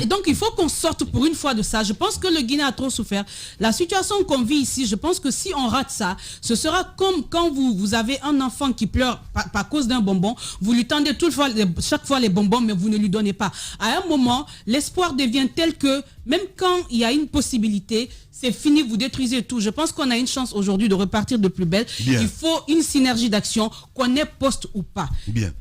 Donc il faut qu'on sorte pour une fois de ça. Je pense que le Guinée a trop souffert. La situation qu'on vit ici, je pense que si on rate ça, ce sera comme quand vous avez un enfant qui pleure par cause d'un bonbon, vous lui tendez chaque fois les bonbons, mais vous ne lui donnez pas. À un moment, l'espoir devient tel que même quand il y a une possibilité, c'est fini, vous détruisez tout. Je pense qu'on a une chance aujourd'hui de repartir de plus belle. Il faut une synergie d'action, qu'on ait poste ou pas.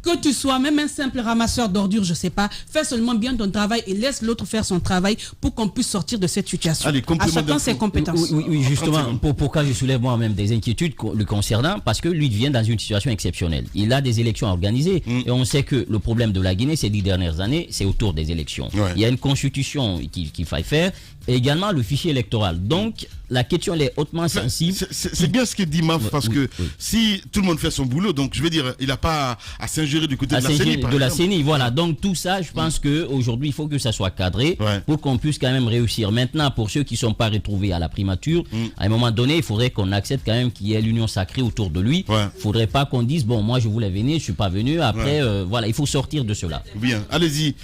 Que tu sois même un simple ramasseur d'ordures, je ne sais pas, fais seulement bien ton travail et laisse l'autre faire son travail pour qu'on puisse sortir de cette situation. Allez, à chacun ses compétences. Oui, justement, pourquoi je soulève moi-même des inquiétudes le concernant, parce que lui vient dans une situation exceptionnelle. Il a des élections à organiser et on sait que le problème de la Guinée ces 10 dernières années, c'est autour des élections. Il y a une constitution qu'il faille faire et également le fichier électoral. Donc, la question elle est hautement sensible. C'est bien ce que dit Maf, parce que si tout le monde fait son boulot, donc je veux dire, il n'a pas à s'ingérer du côté de la CENI. Voilà, donc tout ça, je pense qu'aujourd'hui, il faut que ça soit cadré pour qu'on puisse quand même réussir. Maintenant, pour ceux qui ne sont pas retrouvés à la primature, à un moment donné, il faudrait qu'on accepte quand même qu'il y ait l'union sacrée autour de lui. Il ne faudrait pas qu'on dise, bon, moi je voulais venir, je ne suis pas venu. Après, voilà, il faut sortir de cela. Bien, allez-y,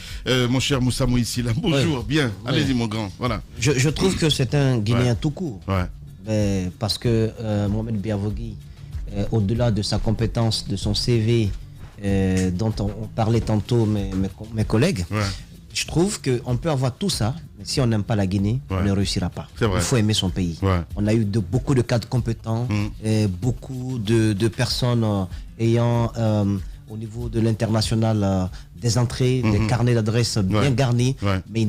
mon cher Moussa Moïsi, là. Bonjour, bien, allez-y, mon grand. Voilà. Je trouve que c'est un Guinéen tout court. Parce que Mohamed Biavogui, au-delà de sa compétence, de son CV, dont on parlait tantôt mes collègues, je trouve qu'on peut avoir tout ça, mais si on n'aime pas la Guinée, on ne réussira pas. Il faut aimer son pays. On a eu beaucoup de cadres compétents, beaucoup de personnes ayant, au niveau de l'international, des entrées, des carnets d'adresses bien garnis, mais ils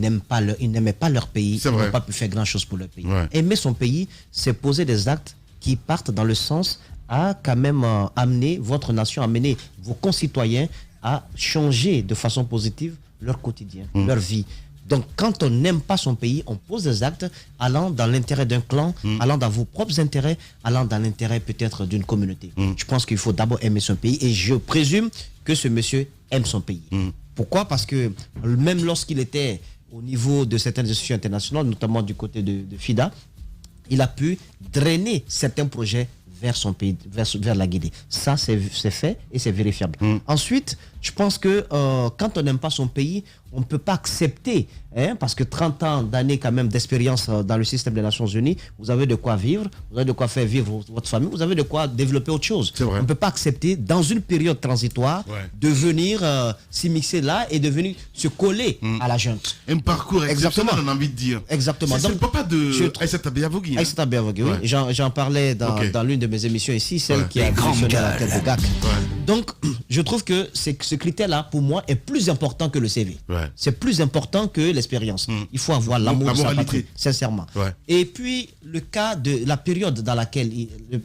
n'aimaient pas leur pays, ils n'ont pas pu faire grand-chose pour leur pays. Aimer son pays, c'est poser des actes qui partent dans le sens à quand même amener votre nation, amener vos concitoyens à changer de façon positive leur quotidien, leur vie. Donc, quand on n'aime pas son pays, on pose des actes allant dans l'intérêt d'un clan, allant dans vos propres intérêts, allant dans l'intérêt peut-être d'une communauté. Je pense qu'il faut d'abord aimer son pays et je présume que ce monsieur aime son pays. Pourquoi? Parce que même lorsqu'il était au niveau de certaines institutions internationales, notamment du côté de FIDA, il a pu drainer certains projets vers son pays, vers la Guinée. Ça, c'est fait et c'est vérifiable. Ensuite, je pense que quand on n'aime pas son pays, on ne peut pas accepter, parce que 30 ans d'années quand même d'expérience dans le système des Nations Unies, vous avez de quoi vivre, vous avez de quoi faire vivre votre famille, vous avez de quoi développer autre chose. On ne peut pas accepter, dans une période transitoire, de venir s'immiscer là et de venir se coller à la junte. Un parcours exceptionnel, on a envie de dire. Exactement. C'est le papa de Aïssata Biavogui. Aïssata Biavogui, oui. J'en parlais dans l'une de mes émissions ici, celle qui a mentionné la tête de GAC. Donc, je trouve que ce critère-là, pour moi, est plus important que le CV. C'est plus important que l'expérience. Il faut avoir l'amour de sa patrie, sincèrement. Et puis, le cas de la période dans laquelle,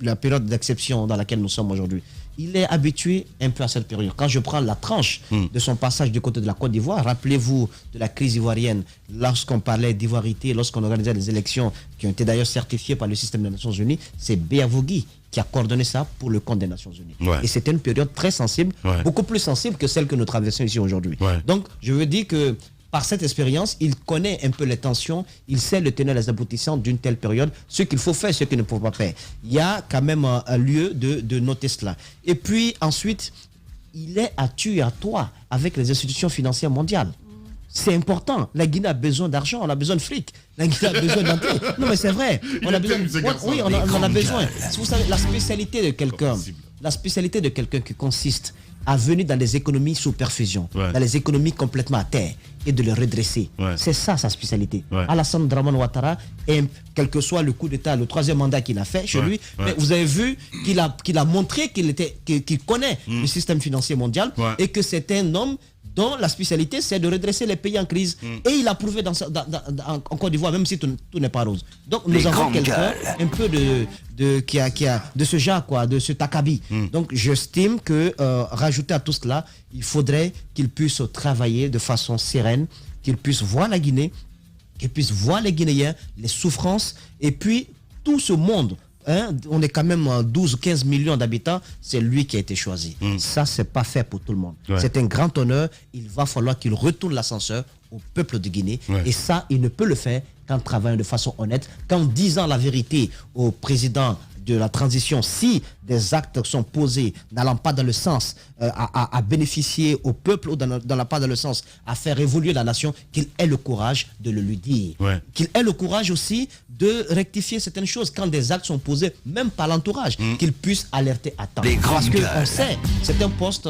la période d'exception dans laquelle nous sommes aujourd'hui, il est habitué un peu à cette période. Quand je prends la tranche de son passage du côté de la Côte d'Ivoire, rappelez-vous de la crise ivoirienne, lorsqu'on parlait d'ivoirité, lorsqu'on organisait les élections qui ont été d'ailleurs certifiées par le système des Nations Unies, c'est Biavogui qui a coordonné ça pour le compte des Nations Unies. Et c'était une période très sensible, beaucoup plus sensible que celle que nous traversons ici aujourd'hui. Donc, je veux dire que par cette expérience, il connaît un peu les tensions, il sait le tenir les aboutissants d'une telle période, ce qu'il faut faire, ce qu'il ne faut pas faire. Il y a quand même un lieu de noter cela. Et puis ensuite, il est à tu et à toi avec les institutions financières mondiales. C'est important. La Guinée a besoin d'argent, on a besoin de fric. La Guinée a besoin d'entrée. Non mais c'est vrai. On a besoin. Oui, on a besoin. Vous savez, la spécialité de quelqu'un qui consiste à venir dans les économies sous perfusion, dans les économies complètement à terre et de les redresser. C'est ça sa spécialité. Alassane Dramane Ouattara, quel que soit le coup d'État, le troisième mandat qu'il a fait chez lui, mais vous avez vu qu'il a montré qu'il connaît le système financier mondial et que c'est un homme dont la spécialité c'est de redresser les pays en crise. Et il a prouvé en Côte d'Ivoire, même si tout n'est pas rose. Donc nous avons quelqu'un un peu de ce genre, quoi, de ce takabi. Donc j'estime que rajouter à tout cela, il faudrait qu'il puisse travailler de façon sereine, qu'il puisse voir la Guinée, qu'il puisse voir les Guinéens, les souffrances, et puis tout ce monde. On est quand même 12 ou 15 millions d'habitants, c'est lui qui a été choisi. Ça, c'est pas fait pour tout le monde. C'est un grand honneur. Il va falloir qu'il retourne l'ascenseur au peuple de Guinée. Et ça, il ne peut le faire qu'en travaillant de façon honnête, qu'en disant la vérité au président de la transition, si des actes sont posés n'allant pas dans le sens à bénéficier au peuple ou pas dans le sens à faire évoluer la nation, qu'il ait le courage de le lui dire. Qu'il ait le courage aussi de rectifier certaines choses quand des actes sont posés, même par l'entourage, qu'il puisse alerter à temps. Parce qu'on sait, c'est un poste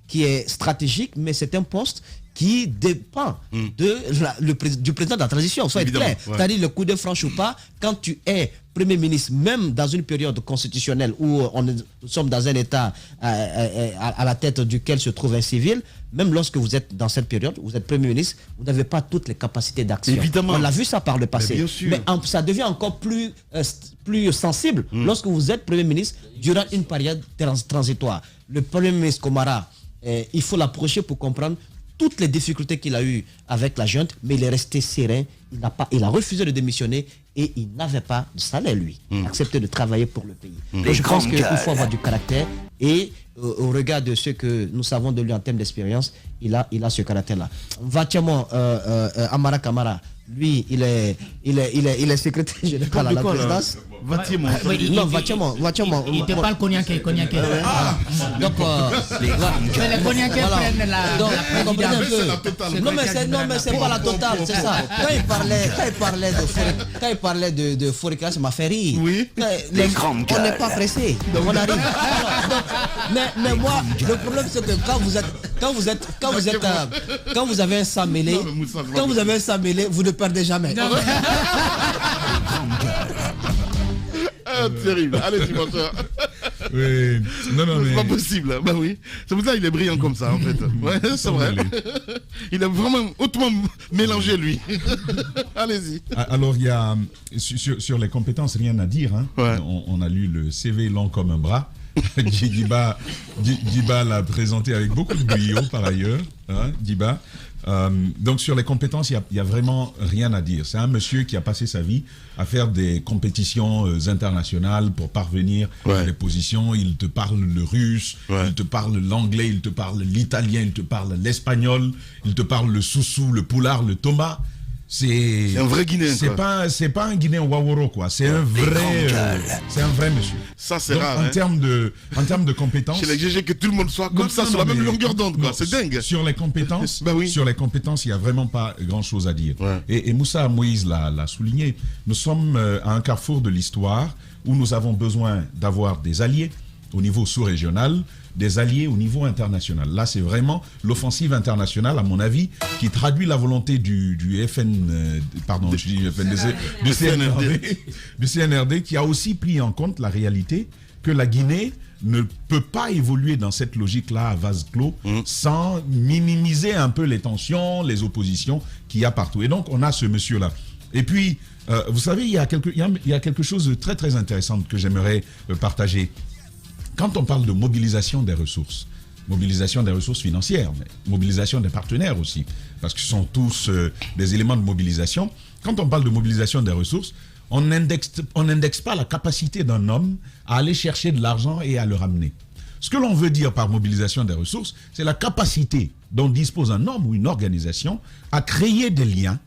qui est stratégique, mais c'est un poste qui dépend du président de la transition, soyez clair. C'est-à-dire le coup de franche ou pas, quand tu es Premier ministre, même dans une période constitutionnelle où nous sommes dans un État à la tête duquel se trouve un civil, même lorsque vous êtes dans cette période, vous êtes Premier ministre, vous n'avez pas toutes les capacités d'action. On l'a vu ça par le passé. Mais ça devient encore plus sensible lorsque vous êtes Premier ministre durant une période transitoire. Le Premier ministre Komara, il faut l'approcher pour comprendre toutes les difficultés qu'il a eues avec la junte, mais il est resté serein. Il a refusé de démissionner et il n'avait pas de salaire, lui. Il a accepté de travailler pour le pays. Donc, je pense qu'il faut avoir du caractère et au regard de ce que nous savons de lui en termes d'expérience, il a ce caractère-là. Vatiamo Amara Kamara, lui, il est secrétaire général à la présidence. Vatiamo. Non, Vatiamo. Il te parle cognaqué. Donc, c'est les cognaqués prennent la présidence. Non, mais c'est pas la totale, c'est ça. Quand il parlait de Fourica, ça m'a fait rire. Oui. On n'est pas pressé. On arrive. Mais moi, le problème c'est que quand vous avez un sang mêlé, vous ne perdez jamais. Terrible. Allez, Dimanche. Oui. Non, C'est mais... pas possible. Bah oui. C'est pour ça qu'il est brillant comme ça, en fait. Ouais, c'est vrai. Il a vraiment hautement mélangé, lui. Allez-y. Alors, il y a sur les compétences, rien à dire. Hein. Ouais. On a lu le CV long comme un bras. Diba l'a présenté avec beaucoup de brio par ailleurs. Hein, Diba. Donc sur les compétences, il y a vraiment rien à dire. C'est un monsieur qui a passé sa vie à faire des compétitions internationales pour parvenir à des positions. Il te parle le russe, il te parle l'anglais, il te parle l'italien, il te parle l'espagnol, il te parle le soussou, le poulard, le thomas. C'est un vrai Guinéen. C'est pas un Guinéen Waworo, quoi. C'est un vrai monsieur. Ça, c'est donc, rare. En termes de compétences. Chez les GG, que tout le monde soit comme ça, sur la même longueur d'onde, quoi. C'est dingue. Sur les compétences, oui. Sur les compétences, il n'y a vraiment pas grand-chose à dire. Ouais. Et Moussa Moïse l'a souligné. Nous sommes à un carrefour de l'histoire où nous avons besoin d'avoir des alliés au niveau sous-régional, des alliés au niveau international. Là, c'est vraiment l'offensive internationale, à mon avis, qui traduit la volonté du CNRD, qui a aussi pris en compte la réalité que la Guinée ne peut pas évoluer dans cette logique-là à vase clos sans minimiser un peu les tensions, les oppositions qu'il y a partout. Et donc, on a ce monsieur-là. Et puis, vous savez, il y a quelque chose de très, très intéressant que j'aimerais partager. Quand on parle de mobilisation des ressources financières, mais mobilisation des partenaires aussi, parce que ce sont tous des éléments de mobilisation. Quand on parle de mobilisation des ressources, on n'indexe pas la capacité d'un homme à aller chercher de l'argent et à le ramener. Ce que l'on veut dire par mobilisation des ressources, c'est la capacité dont dispose un homme ou une organisation à créer des liens,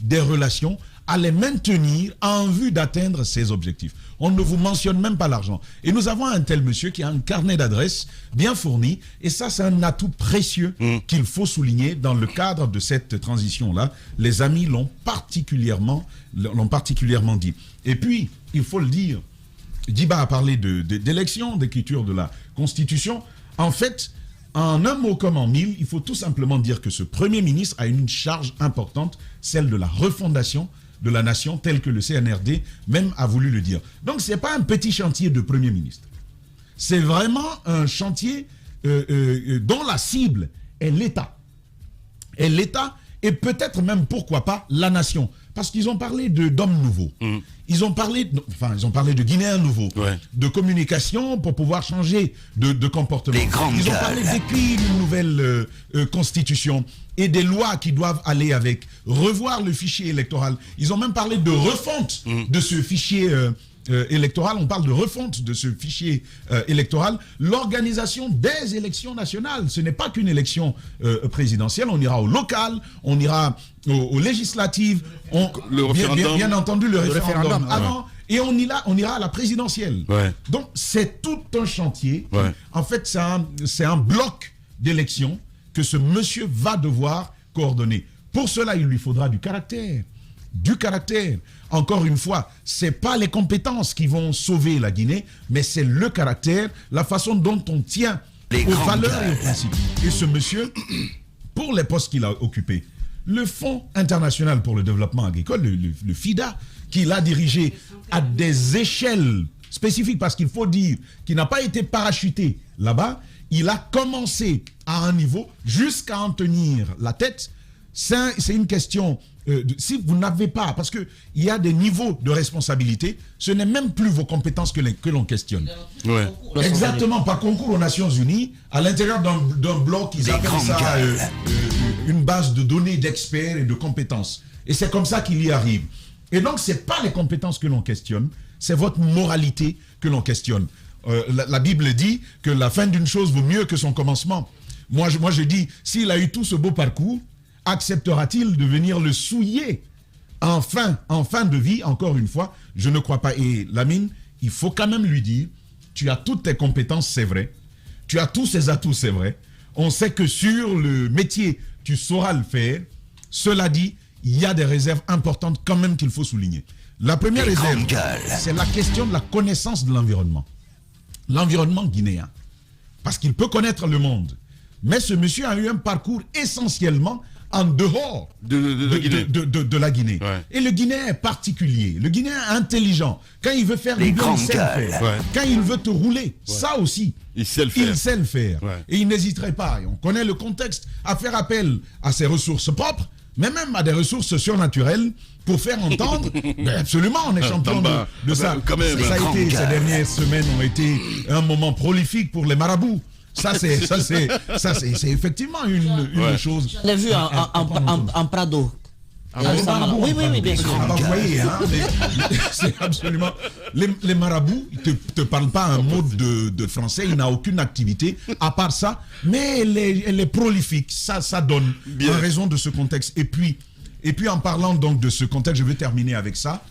des relations, à les maintenir en vue d'atteindre ses objectifs. On ne vous mentionne même pas l'argent. Et nous avons un tel monsieur qui a un carnet d'adresses bien fourni. Et ça, c'est un atout précieux qu'il faut souligner dans le cadre de cette transition-là. Les amis l'ont particulièrement dit. Et puis, il faut le dire, Diba a parlé d'élection, d'écriture de la Constitution. En fait, en un mot comme en mille, il faut tout simplement dire que ce Premier ministre a une charge importante, celle de la refondation de la nation, tel que le CNRD même a voulu le dire. Donc, ce n'est pas un petit chantier de Premier ministre. C'est vraiment un chantier dont la cible est l'État. Et l'État, et peut-être même, pourquoi pas, la nation. Parce qu'ils ont parlé d'hommes nouveaux. Ils ont parlé de Guinéens nouveaux, de communication pour pouvoir changer de comportement. Ils ont parlé d'écrire une nouvelle constitution et des lois qui doivent aller avec, revoir le fichier électoral. Ils ont même parlé de refonte de ce fichier électoral. On parle de refonte de ce fichier électoral. L'organisation des élections nationales. Ce n'est pas qu'une élection présidentielle. On ira au local, on ira aux législatives. Bien entendu, le référendum avant. Et on ira à la présidentielle. Donc, c'est tout un chantier. En fait, c'est un bloc d'élections que ce monsieur va devoir coordonner. Pour cela, il lui faudra du caractère. Du caractère. Encore une fois, ce n'est pas les compétences qui vont sauver la Guinée, mais c'est le caractère, la façon dont on tient aux valeurs et aux principes. Et ce monsieur, pour les postes qu'il a occupés, le Fonds international pour le développement agricole, le FIDA, qu'il a dirigé à des échelles spécifiques, parce qu'il faut dire qu'il n'a pas été parachuté là-bas, il a commencé à un niveau jusqu'à en tenir la tête. C'est une question, si vous n'avez pas, parce qu'il y a des niveaux de responsabilité, ce n'est même plus vos compétences que l'on questionne. Exactement, par concours aux Nations Unies, à l'intérieur d'un bloc, ils appellent ça une base de données d'experts et de compétences. Et c'est comme ça qu'il y arrive. Et donc, ce n'est pas les compétences que l'on questionne, c'est votre moralité que l'on questionne. La Bible dit que la fin d'une chose vaut mieux que son commencement. Moi, je dis, s'il a eu tout ce beau parcours, acceptera-t-il de venir le souiller en fin de vie, encore une fois? Je ne crois pas. Et Lamine, il faut quand même lui dire, tu as toutes tes compétences, c'est vrai. Tu as tous ces atouts, c'est vrai. On sait que sur le métier, tu sauras le faire. Cela dit, il y a des réserves importantes quand même qu'il faut souligner. La première réserve, c'est la question de la connaissance de l'environnement. L'environnement guinéen. Parce qu'il peut connaître le monde. Mais ce monsieur a eu un parcours essentiellement en dehors de la Guinée. Ouais. Et le Guinéen est particulier. Le Guinéen est intelligent. Quand il veut faire du bien, il sait le faire. Ouais. Quand il veut te rouler, ça aussi, il sait le faire. Ouais. Et il n'hésiterait pas. Et on connaît le contexte à faire appel à ses ressources propres, mais même à des ressources surnaturelles pour faire entendre. Mais absolument, on est champion de ça. Ça a été, ces dernières semaines ont été un moment prolifique pour les marabouts. Ça, c'est effectivement une chose. Je l'ai vu en Prado. Oui, bien sûr. Vous voyez, hein, c'est absolument. Les marabouts, ils ne te parlent pas un mot de français, il n'a aucune activité à part ça, mais elle est prolifique. Ça donne bien en raison de ce contexte. Et puis en parlant donc de ce contexte, je vais terminer avec ça.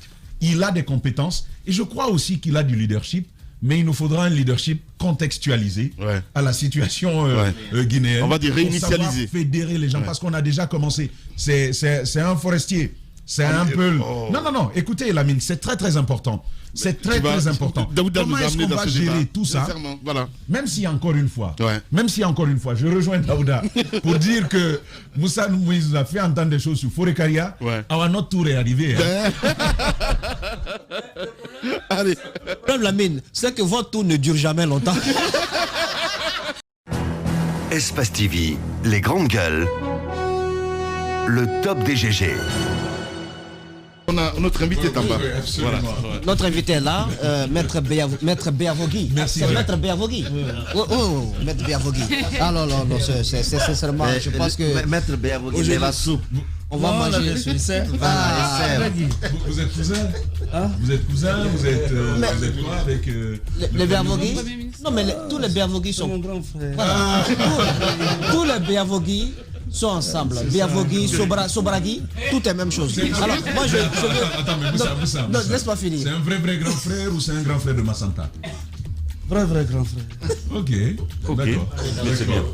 Il a des compétences et je crois aussi qu'il a du leadership. Mais il nous faudra un leadership contextualisé à la situation guinéenne. On va dire réinitialiser. Fédérer les gens, parce qu'on a déjà commencé. C'est un forestier. C'est un peu... Non, écoutez Lamine, c'est très très important. C'est très très important. Comment est-ce qu'on va gérer tout ça? Même si encore une fois, je rejoins Daouda pour dire que Moussa nous a fait entendre des choses sur Forekaria. Alors notre tour est arrivé. Hein. Allez. Même Lamine, c'est que votre tour ne dure jamais longtemps. Espace TV, les grandes gueules, le top des GG. On a notre invité en bas. Voilà. Notre invité est là, Maître Béavogui. Merci. C'est Maître Béavogui. Oh, Maître Béavogui. Ah non, c'est sincèrement, je pense que... Maître Béavogui, il va soupe. On va manger. Vous êtes cousins Vous êtes cousins Vous êtes quoi avec... les Béavogui? Non, mais tous les Béavogui sont... mon grand frère. Voilà. Tous les Béavogui sont ensemble. Béavogui, Sobragui, tout est la même chose. Alors, moi, je veux... Attends, mais Moussa. Non, laisse-moi finir. C'est un vrai grand frère ou c'est un grand frère de Massanta? Vrai grand frère. Ok. D'accord.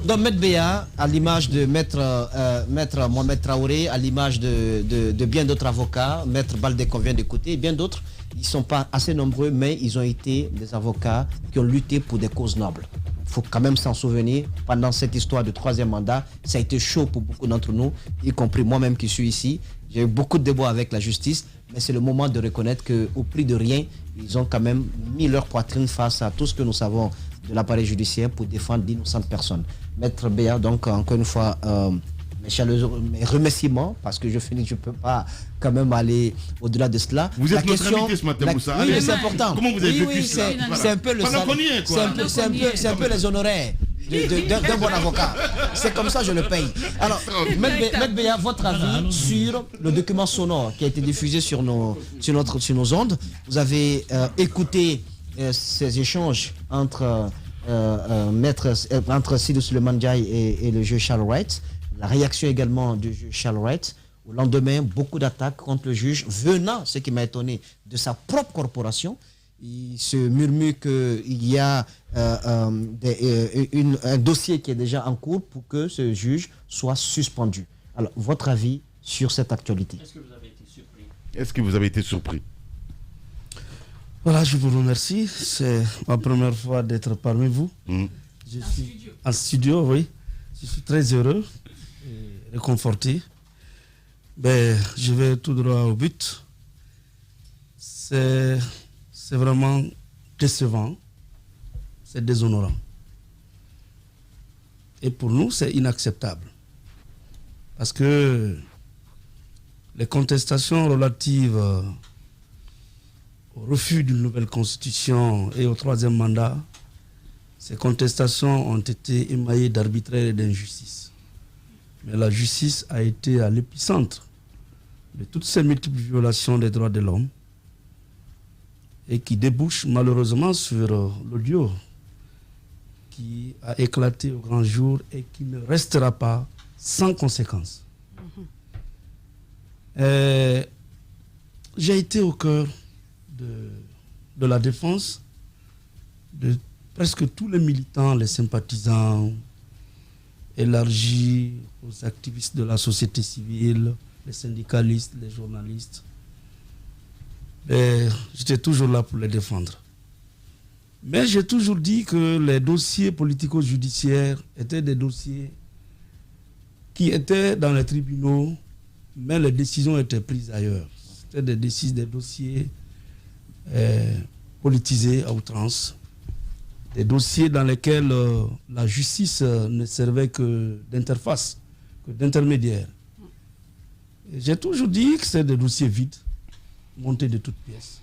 Donc Maître Béa, à l'image de Maître Mohamed Traoré, à l'image de bien d'autres avocats, Maître Baldé qu'on vient d'écouter, et bien d'autres, ils ne sont pas assez nombreux, mais ils ont été des avocats qui ont lutté pour des causes nobles. Il faut quand même s'en souvenir, pendant cette histoire de troisième mandat, ça a été chaud pour beaucoup d'entre nous, y compris moi-même qui suis ici. J'ai eu beaucoup de débats avec la justice, mais c'est le moment de reconnaître qu'au prix de rien, ils ont quand même mis leur poitrine face à tout ce que nous savons de l'appareil judiciaire pour défendre d'innocentes personnes. Maître Béa, donc encore une fois, mes remerciements, parce que je ne peux pas quand même aller au-delà de cela. Vous êtes notre invité ce matin, Moussa. Oui, c'est important. Comment vous avez vécu ça? C'est un peu le c'est un peu les honoraires d'un bon avocat. C'est comme ça que je le paye. Alors, Maître Béa, votre avis sur le document sonore qui a été diffusé sur nos ondes. Vous avez écouté ces échanges entre Sidou Suleiman Ndiaye et le juge Charles Wright. La réaction également du juge Charles Wright. Au lendemain, beaucoup d'attaques contre le juge venant, ce qui m'a étonné, de sa propre corporation. Il se murmure qu'il y a un dossier qui est déjà en cours pour que ce juge soit suspendu. Alors, votre avis sur cette actualité? Est-ce que vous avez été surpris? Voilà, je vous remercie. C'est ma première fois d'être parmi vous. Je suis en studio, oui. Je suis très heureux et réconforté. Je vais tout droit au but. C'est vraiment décevant. C'est déshonorant. Et pour nous, c'est inacceptable. Parce que les contestations relatives au refus d'une nouvelle constitution et au troisième mandat, ces contestations ont été émaillées d'arbitraire et d'injustice. Mais la justice a été à l'épicentre de toutes ces multiples violations des droits de l'homme et qui débouchent malheureusement sur l'audio qui a éclaté au grand jour et qui ne restera pas sans conséquence. J'ai été au cœur de la défense de presque tous les militants, les sympathisants, élargis aux activistes de la société civile, les syndicalistes, les journalistes. Et j'étais toujours là pour les défendre. Mais j'ai toujours dit que les dossiers politico-judiciaires étaient des dossiers qui étaient dans les tribunaux, mais les décisions étaient prises ailleurs. C'était des dossiers politisés à outrance, des dossiers dans lesquels la justice ne servait que d'interface, que d'intermédiaire. J'ai toujours dit que c'est des dossiers vides, montés de toutes pièces.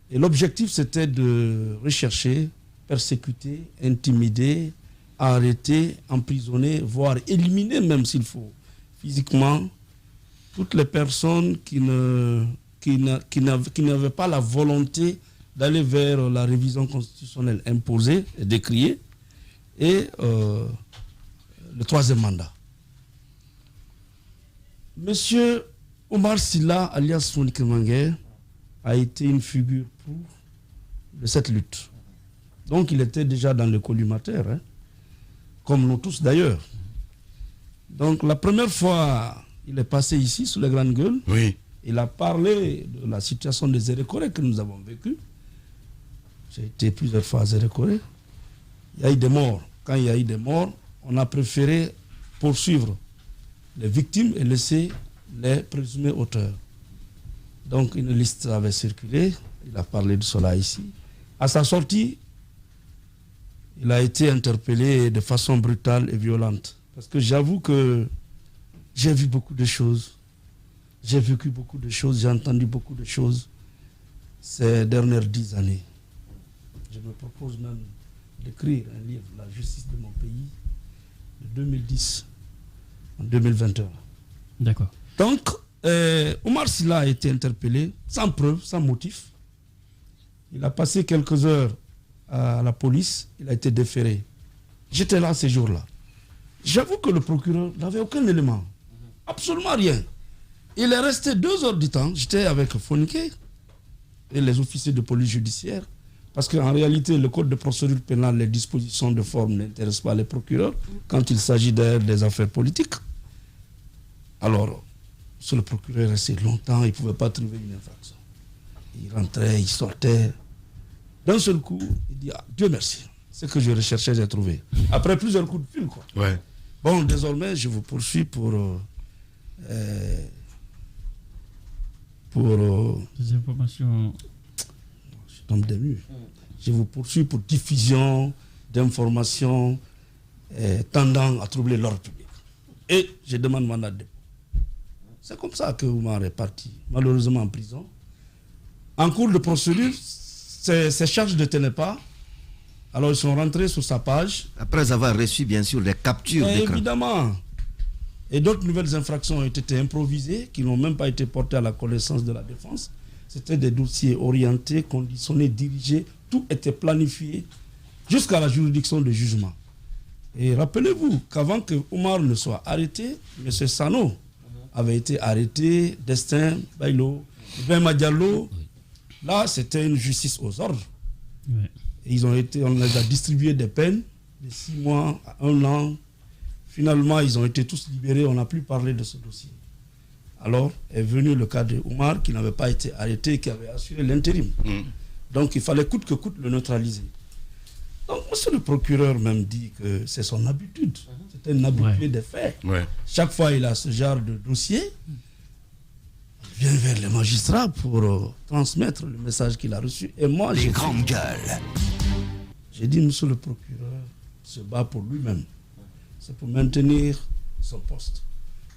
Et l'objectif, c'était de rechercher, persécuter, intimider, arrêter, emprisonner, voire éliminer, même s'il faut, physiquement, toutes les personnes qui n'avaient pas la volonté d'aller vers la révision constitutionnelle imposée et décriée, et le troisième mandat. Monsieur Omar Sylla, alias Sonic Manguer, a été une figure pour de cette lutte. Donc il était déjà dans le collimateur, hein, comme nous tous d'ailleurs. Donc la première fois, il est passé ici, sous les grandes gueules. Oui. Il a parlé de la situation des Zérékoré que nous avons vécue. J'ai été plusieurs fois à Zérékoré. Il y a eu des morts. Quand il y a eu des morts, on a préféré poursuivre les victimes et laisser les présumés auteurs. Donc une liste avait circulé, il a parlé de cela ici. À sa sortie, il a été interpellé de façon brutale et violente. Parce que j'avoue que j'ai vu beaucoup de choses, j'ai vécu beaucoup de choses, j'ai entendu beaucoup de choses ces dernières 10 années. Je me propose même d'écrire un livre, La justice de mon pays, de 2010 en 2021. D'accord. Donc, Omar Sylla a été interpellé sans preuve, sans motif. Il a passé quelques heures à la police, il a été déféré. J'étais là ces jours-là. J'avoue que le procureur n'avait aucun élément, absolument rien. Il est resté 2 heures du temps, j'étais avec Fonike et les officiers de police judiciaire, parce qu'en réalité, le code de procédure pénale, les dispositions de forme n'intéressent pas les procureurs quand il s'agit des affaires politiques. Alors, sur le procureur est resté longtemps, il ne pouvait pas trouver une infraction. Il rentrait, il sortait. D'un seul coup, il dit, Dieu merci, ce que je recherchais, j'ai trouvé. Après plusieurs coups de fil, quoi. Ouais. Bon, désormais, je vous poursuis pour des informations. Je tombe des murs. Je vous poursuis pour diffusion d'informations tendant à troubler l'ordre public. Et je demande mandat de dépôt. C'est comme ça que Oumar est parti, malheureusement en prison. En cours de procédure, ses charges ne tenaient pas. Alors ils sont rentrés sur sa page. Après avoir reçu bien sûr les captures d'écran. Évidemment. Et d'autres nouvelles infractions ont été improvisées, qui n'ont même pas été portées à la connaissance de la défense. C'était des dossiers orientés, conditionnés, dirigés. Tout était planifié jusqu'à la juridiction de jugement. Et rappelez-vous qu'avant que Oumar ne soit arrêté, M. Sano avait été arrêté, Destin, Bailo, Ibrahima Diallo. Là, c'était une justice aux ordres. Ouais. Et on les a distribué des peines de 6 mois à 1 an. Finalement, ils ont été tous libérés. On n'a plus parlé de ce dossier. Alors est venu le cas de Oumar qui n'avait pas été arrêté, qui avait assuré l'intérim. Donc il fallait coûte que coûte le neutraliser. Donc monsieur le procureur même dit que c'est son habitude. C'est un habitué des faits. Ouais. Chaque fois il a ce genre de dossier, il vient vers les magistrats pour transmettre le message qu'il a reçu. Et moi, les grandes gueules. J'ai dit, monsieur le procureur se bat pour lui-même. C'est pour maintenir son poste.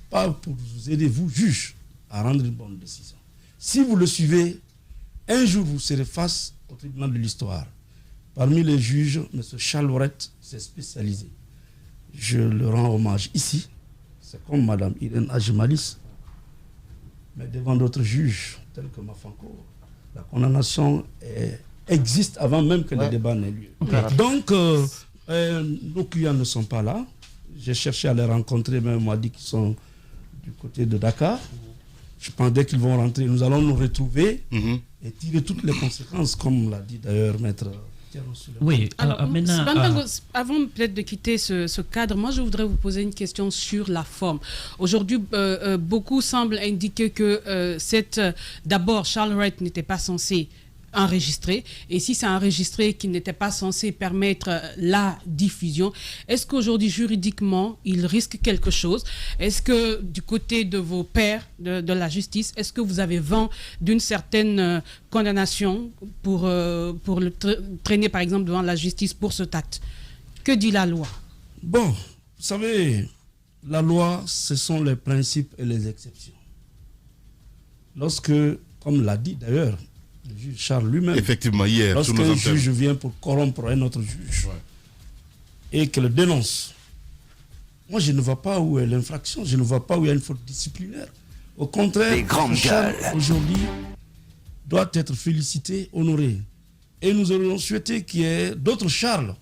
Pas pour vous aider, vous, juge, à rendre une bonne décision. Si vous le suivez, un jour vous serez face au tribunal de l'histoire. Parmi les juges, M. Charles Laurette s'est spécialisé. Je le rends hommage ici. c'est comme Mme Irène Adjimalis, mais devant d'autres juges, tels que Mafanko, la condamnation existe avant même que le débat n'ait lieu. Donc, nos clients ne sont pas là. J'ai cherché à les rencontrer, mais on m'a dit qu'ils sont du côté de Dakar. Je pense dès qu'ils vont rentrer, nous allons nous retrouver et tirer toutes les conséquences, comme l'a dit d'ailleurs Maître. Oui, maintenant, avant peut-être de quitter ce cadre, moi je voudrais vous poser une question sur la forme. Aujourd'hui, beaucoup semblent indiquer que d'abord Charles Wright n'était pas censé enregistré, et si c'est enregistré qui n'était pas censé permettre la diffusion, est-ce qu'aujourd'hui juridiquement il risque quelque chose? Est-ce que du côté de vos pairs de la justice, est-ce que vous avez vent d'une certaine condamnation pour le traîner par exemple devant la justice pour cet acte? Que dit la loi? Bon, vous savez, la loi, ce sont les principes et les exceptions. Lorsque, comme l'a dit d'ailleurs le juge Charles lui-même, effectivement, hier, lorsqu'un juge vient pour corrompre un autre juge et qu'il le dénonce, moi je ne vois pas où est l'infraction, je ne vois pas où il y a une faute disciplinaire. Au contraire, Charles aujourd'hui doit être félicité, honoré. Et nous aurions souhaité qu'il y ait d'autres Charles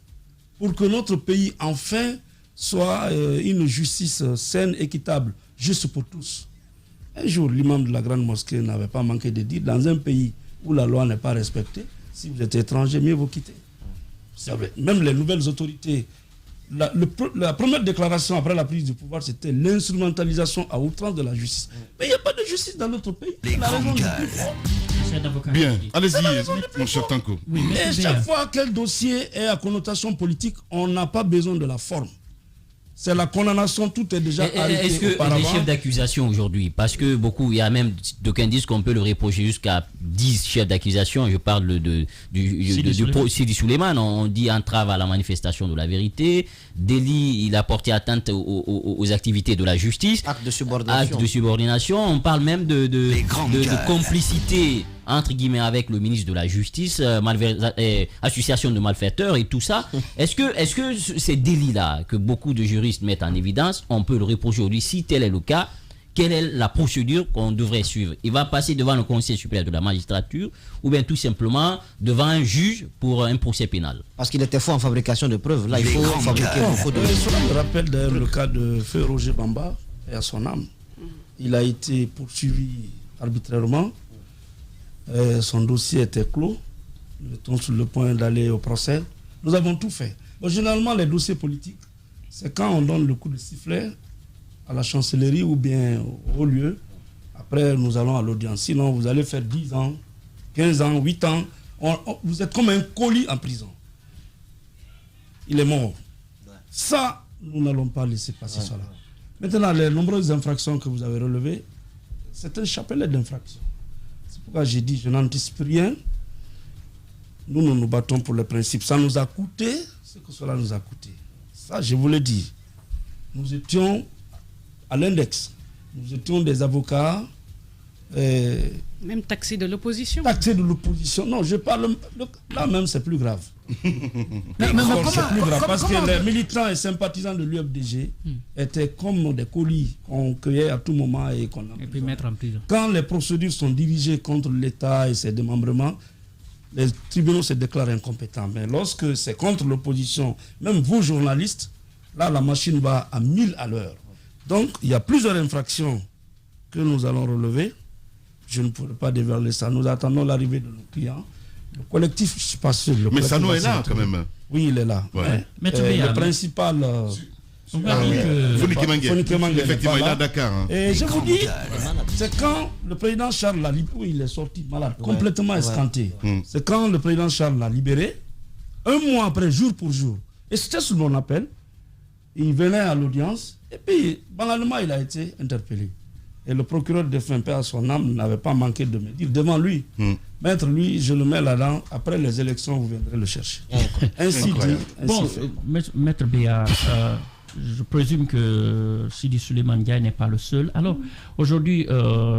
pour que notre pays enfin soit une justice saine, équitable, juste pour tous. Un jour, l'imam de la grande mosquée n'avait pas manqué de dire, dans un pays où la loi n'est pas respectée, si vous êtes étranger, mieux vous quittez. Vous savez, même les nouvelles autorités, la première déclaration après la prise du pouvoir, c'était l'instrumentalisation à outrance de la justice. Mais il n'y a pas de justice dans notre pays. Bien, allez-y, mon cher Tanko. Et chaque fois qu'un dossier est à connotation politique, on n'a pas besoin de la forme. C'est la condamnation, tout est déjà arrêté. Est-ce que les chefs d'accusation aujourd'hui, parce que beaucoup, il y a même d'aucuns disent qu'on peut le reprocher jusqu'à 10 chefs d'accusation, je parle du Sidi Souleymane, on dit entrave à la manifestation de la vérité, délit, il a porté atteinte aux activités de la justice, acte de subordination, on parle même de complicité entre guillemets avec le ministre de la Justice, association de malfaiteurs et tout ça. Est-ce que ces délits-là que beaucoup de juristes mettent en évidence, on peut le reprocher aujourd'hui? Si tel est le cas, quelle est la procédure qu'on devrait suivre? Il va passer devant le conseil supérieur de la magistrature ou bien tout simplement devant un juge pour un procès pénal? Parce qu'il était fort en fabrication de preuves. Là, il faut fabriquer beaucoup de... Cela me rappelle d'ailleurs le cas de Feu Roger Bamba et à son âme. Il a été poursuivi arbitrairement. Son dossier était clos. Nous étions sur le point d'aller au procès. Nous avons tout fait. Bon, généralement, les dossiers politiques, c'est quand on donne le coup de sifflet à la chancellerie ou bien au lieu. Après, nous allons à l'audience. Sinon, vous allez faire 10 ans, 15 ans, 8 ans. Vous êtes comme un colis en prison. Il est mort. Ça, nous n'allons pas laisser passer cela. Maintenant, les nombreuses infractions que vous avez relevées, c'est un chapelet d'infractions. Pourquoi j'ai dit je n'anticipe rien. Nous nous battons pour le principe. Ça nous a coûté ce que cela nous a coûté. Ça, je vous le dis. Nous étions à l'index. Nous étions des avocats. Même taxés de l'opposition. Taxés de l'opposition. Non, je parle. Là même, c'est plus grave. C'est plus grave parce que les militants et sympathisants de l'UFDG étaient comme des colis qu'on cueillait à tout moment et qu'on a puis mettre en prison. Quand les procédures sont dirigées contre l'État et ses démembrements, les tribunaux se déclarent incompétents. Mais lorsque c'est contre l'opposition, même vous journalistes, là la machine va à 1000 à l'heure. Donc il y a plusieurs infractions que nous allons relever. Je ne pourrais pas dévoiler ça. Nous attendons l'arrivée de nos clients. Le collectif, je ne suis pas sûr. Mais Sano est là quand même. Oui, il est là. Ouais. Le principal... Fonike Mange, effectivement, il est à Dakar. Hein. Et je vous dis, c'est quand le président Charles l'a libéré, il est sorti malade, complètement escanté. C'est quand le président Charles l'a libéré, un mois après, jour pour jour. Et c'était sous mon appel. Il venait à l'audience, et puis, banalement, il a été interpellé. Et le procureur de fin, paix à son âme, n'avait pas manqué de me dire devant lui, maître, lui, je le mets là-dedans, après les élections, vous viendrez le chercher. Ainsi dit. Bon, maître Béa, je présume que Sidi Souleymane Ndiaye n'est pas le seul. Alors, aujourd'hui,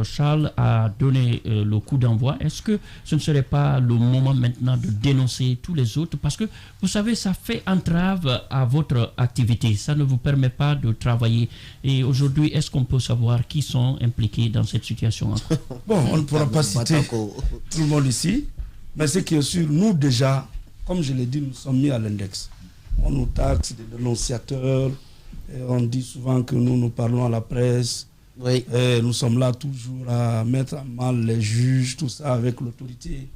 Charles a donné le coup d'envoi. Est-ce que ce ne serait pas le moment maintenant de dénoncer tous les autres? Parce que, vous savez, ça fait entrave à votre activité. Ça ne vous permet pas de travailler. Et aujourd'hui, est-ce qu'on peut savoir qui sont impliqués dans cette situation? Bon, on ne pourra pas citer tout le monde ici. Mais ce qui est sûr, nous déjà, comme je l'ai dit, nous sommes mis à l'index. On nous taxe des dénonciateurs, et on dit souvent que nous parlons à la presse. Oui. Et nous sommes là toujours à mettre à mal les juges, tout ça avec l'autorité.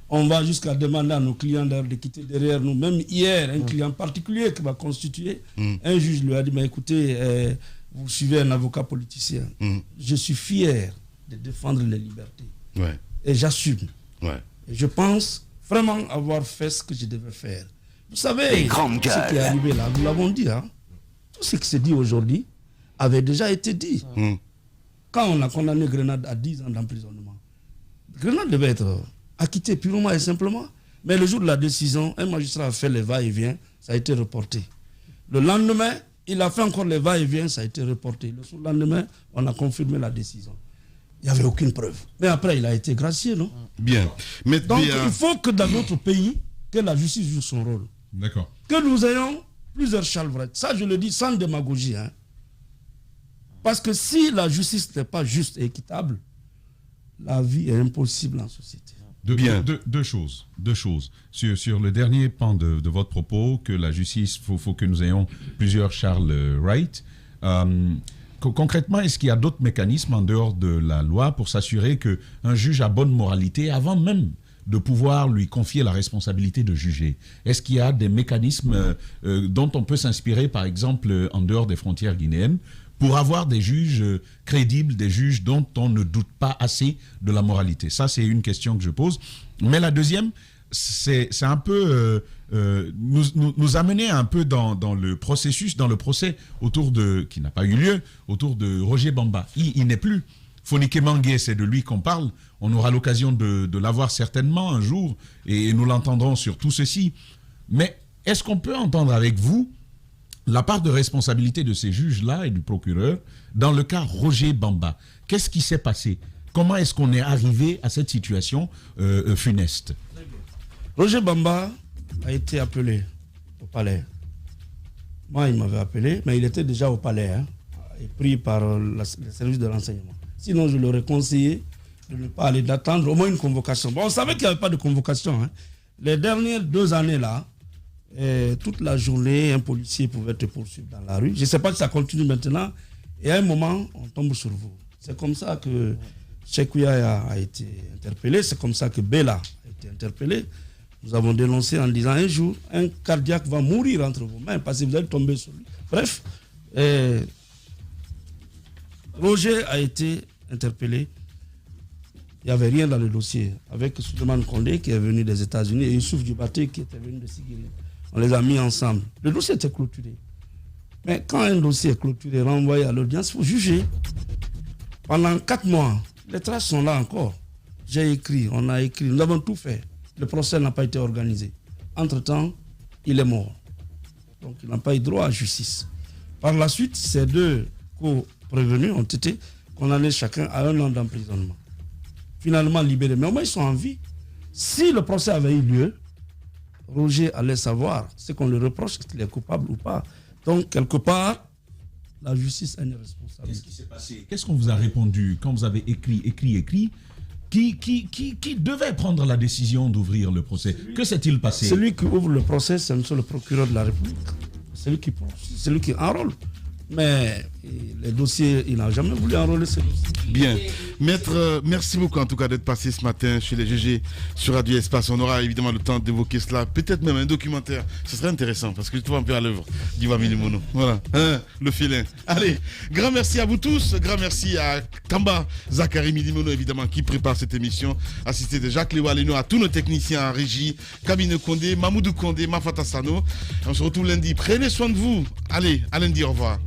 On va jusqu'à demander à nos clients de quitter derrière nous. Même hier, un client particulier qui va constituer, un juge lui a dit, mais écoutez, vous suivez un avocat politicien. Je suis fier de défendre les libertés. Ouais. Et j'assume. Ouais. Et je pense vraiment avoir fait ce que je devais faire. Vous savez, ce qui est arrivé là, nous l'avons dit, hein, tout ce qui s'est dit aujourd'hui avait déjà été dit. Quand on a condamné Grenade à 10 ans d'emprisonnement, Grenade devait être acquitté purement et simplement, mais le jour de la décision, un magistrat a fait les va-et-vient, ça a été reporté. Le lendemain, il a fait encore les va-et-vient, ça a été reporté. Le surlendemain, on a confirmé la décision. Il n'y avait aucune preuve. Mais après, il a été gracié, non? Bien. Mais donc, il faut que dans notre pays, que la justice joue son rôle. D'accord. Que nous ayons plusieurs Charles Wright. Ça, je le dis sans démagogie. Hein. Parce que si la justice n'est pas juste et équitable, la vie est impossible en société. Deux choses. Sur le dernier pan de votre propos, que la justice, faut que nous ayons plusieurs Charles Wright. Concrètement, est-ce qu'il y a d'autres mécanismes en dehors de la loi pour s'assurer qu'un juge a bonne moralité avant même de pouvoir lui confier la responsabilité de juger? Est-ce qu'il y a des mécanismes dont on peut s'inspirer, par exemple, en dehors des frontières guinéennes, pour avoir des juges crédibles, des juges dont on ne doute pas assez de la moralité? Ça, c'est une question que je pose. Mais la deuxième, c'est un peu nous amener un peu dans le processus, dans le procès autour qui n'a pas eu lieu, autour de Roger Bamba. Il n'est plus. Fonike Mangué, c'est de lui qu'on parle. On aura l'occasion de l'avoir certainement un jour et nous l'entendrons sur tout ceci. Mais est-ce qu'on peut entendre avec vous la part de responsabilité de ces juges-là et du procureur dans le cas Roger Bamba? Qu'est-ce qui s'est passé? Comment est-ce qu'on est arrivé à cette situation funeste? Roger Bamba a été appelé au palais. Moi, il m'avait appelé, mais il était déjà au palais, hein, et pris par le service de renseignement. Sinon, je l'aurais conseillé de ne pas aller, d'attendre au moins une convocation. Bon, on savait qu'il n'y avait pas de convocation. Hein. Les dernières 2 années-là, toute la journée, un policier pouvait te poursuivre dans la rue. Je ne sais pas si ça continue maintenant. Et à un moment, on tombe sur vous. C'est comme ça que Chekouya a été interpellé. C'est comme ça que Bella a été interpellé. Nous avons dénoncé en disant un jour, un cardiaque va mourir entre vos mains parce que vous allez tomber sur lui. Bref, Roger a été interpellé. Il n'y avait rien dans le dossier. Avec Souleymane Kondé qui est venu des États-Unis et Youssouf Djibaté qui était venu de Sigiri. On les a mis ensemble. Le dossier était clôturé. Mais quand un dossier est clôturé, renvoyé à l'audience, il faut juger. Pendant 4 mois, les traces sont là encore. J'ai écrit, on a écrit, nous avons tout fait. Le procès n'a pas été organisé. Entre-temps, il est mort. Donc il n'a pas eu droit à justice. Par la suite, ces 2 co-prévenus ont été condamnés chacun à 1 an d'emprisonnement. Finalement libérés. Mais au moins, ils sont en vie. Si le procès avait eu lieu, Roger allait savoir ce qu'on lui reproche, est-ce qu'il est coupable ou pas. Donc, quelque part, la justice a une responsabilité. Qu'est-ce qui s'est passé? Qu'est-ce qu'on vous a répondu quand vous avez écrit? Qui devait prendre la décision d'ouvrir le procès? Que s'est-il passé? Celui qui ouvre le procès, c'est monsieur le procureur de la République. C'est lui qui enrôle. Mais les dossiers, il n'a jamais voulu enrôler ces dossiers. Bien. Maître, merci beaucoup en tout cas d'être passé ce matin chez les GG sur Radio Espace. On aura évidemment le temps d'évoquer cela. Peut-être même un documentaire. Ce serait intéressant parce que je trouve un peu à l'œuvre d'Iva Milimono. Voilà. Hein, le félin. Allez, grand merci à vous tous. Grand merci à Kamba Zakari Milimono évidemment qui prépare cette émission. Assisté de Jacques Lewaleno, à tous nos techniciens en régie. Kamine Kondé, Mamoudou Kondé, Mafata Sano. On se retrouve lundi. Prenez soin de vous. Allez, à lundi. Au revoir.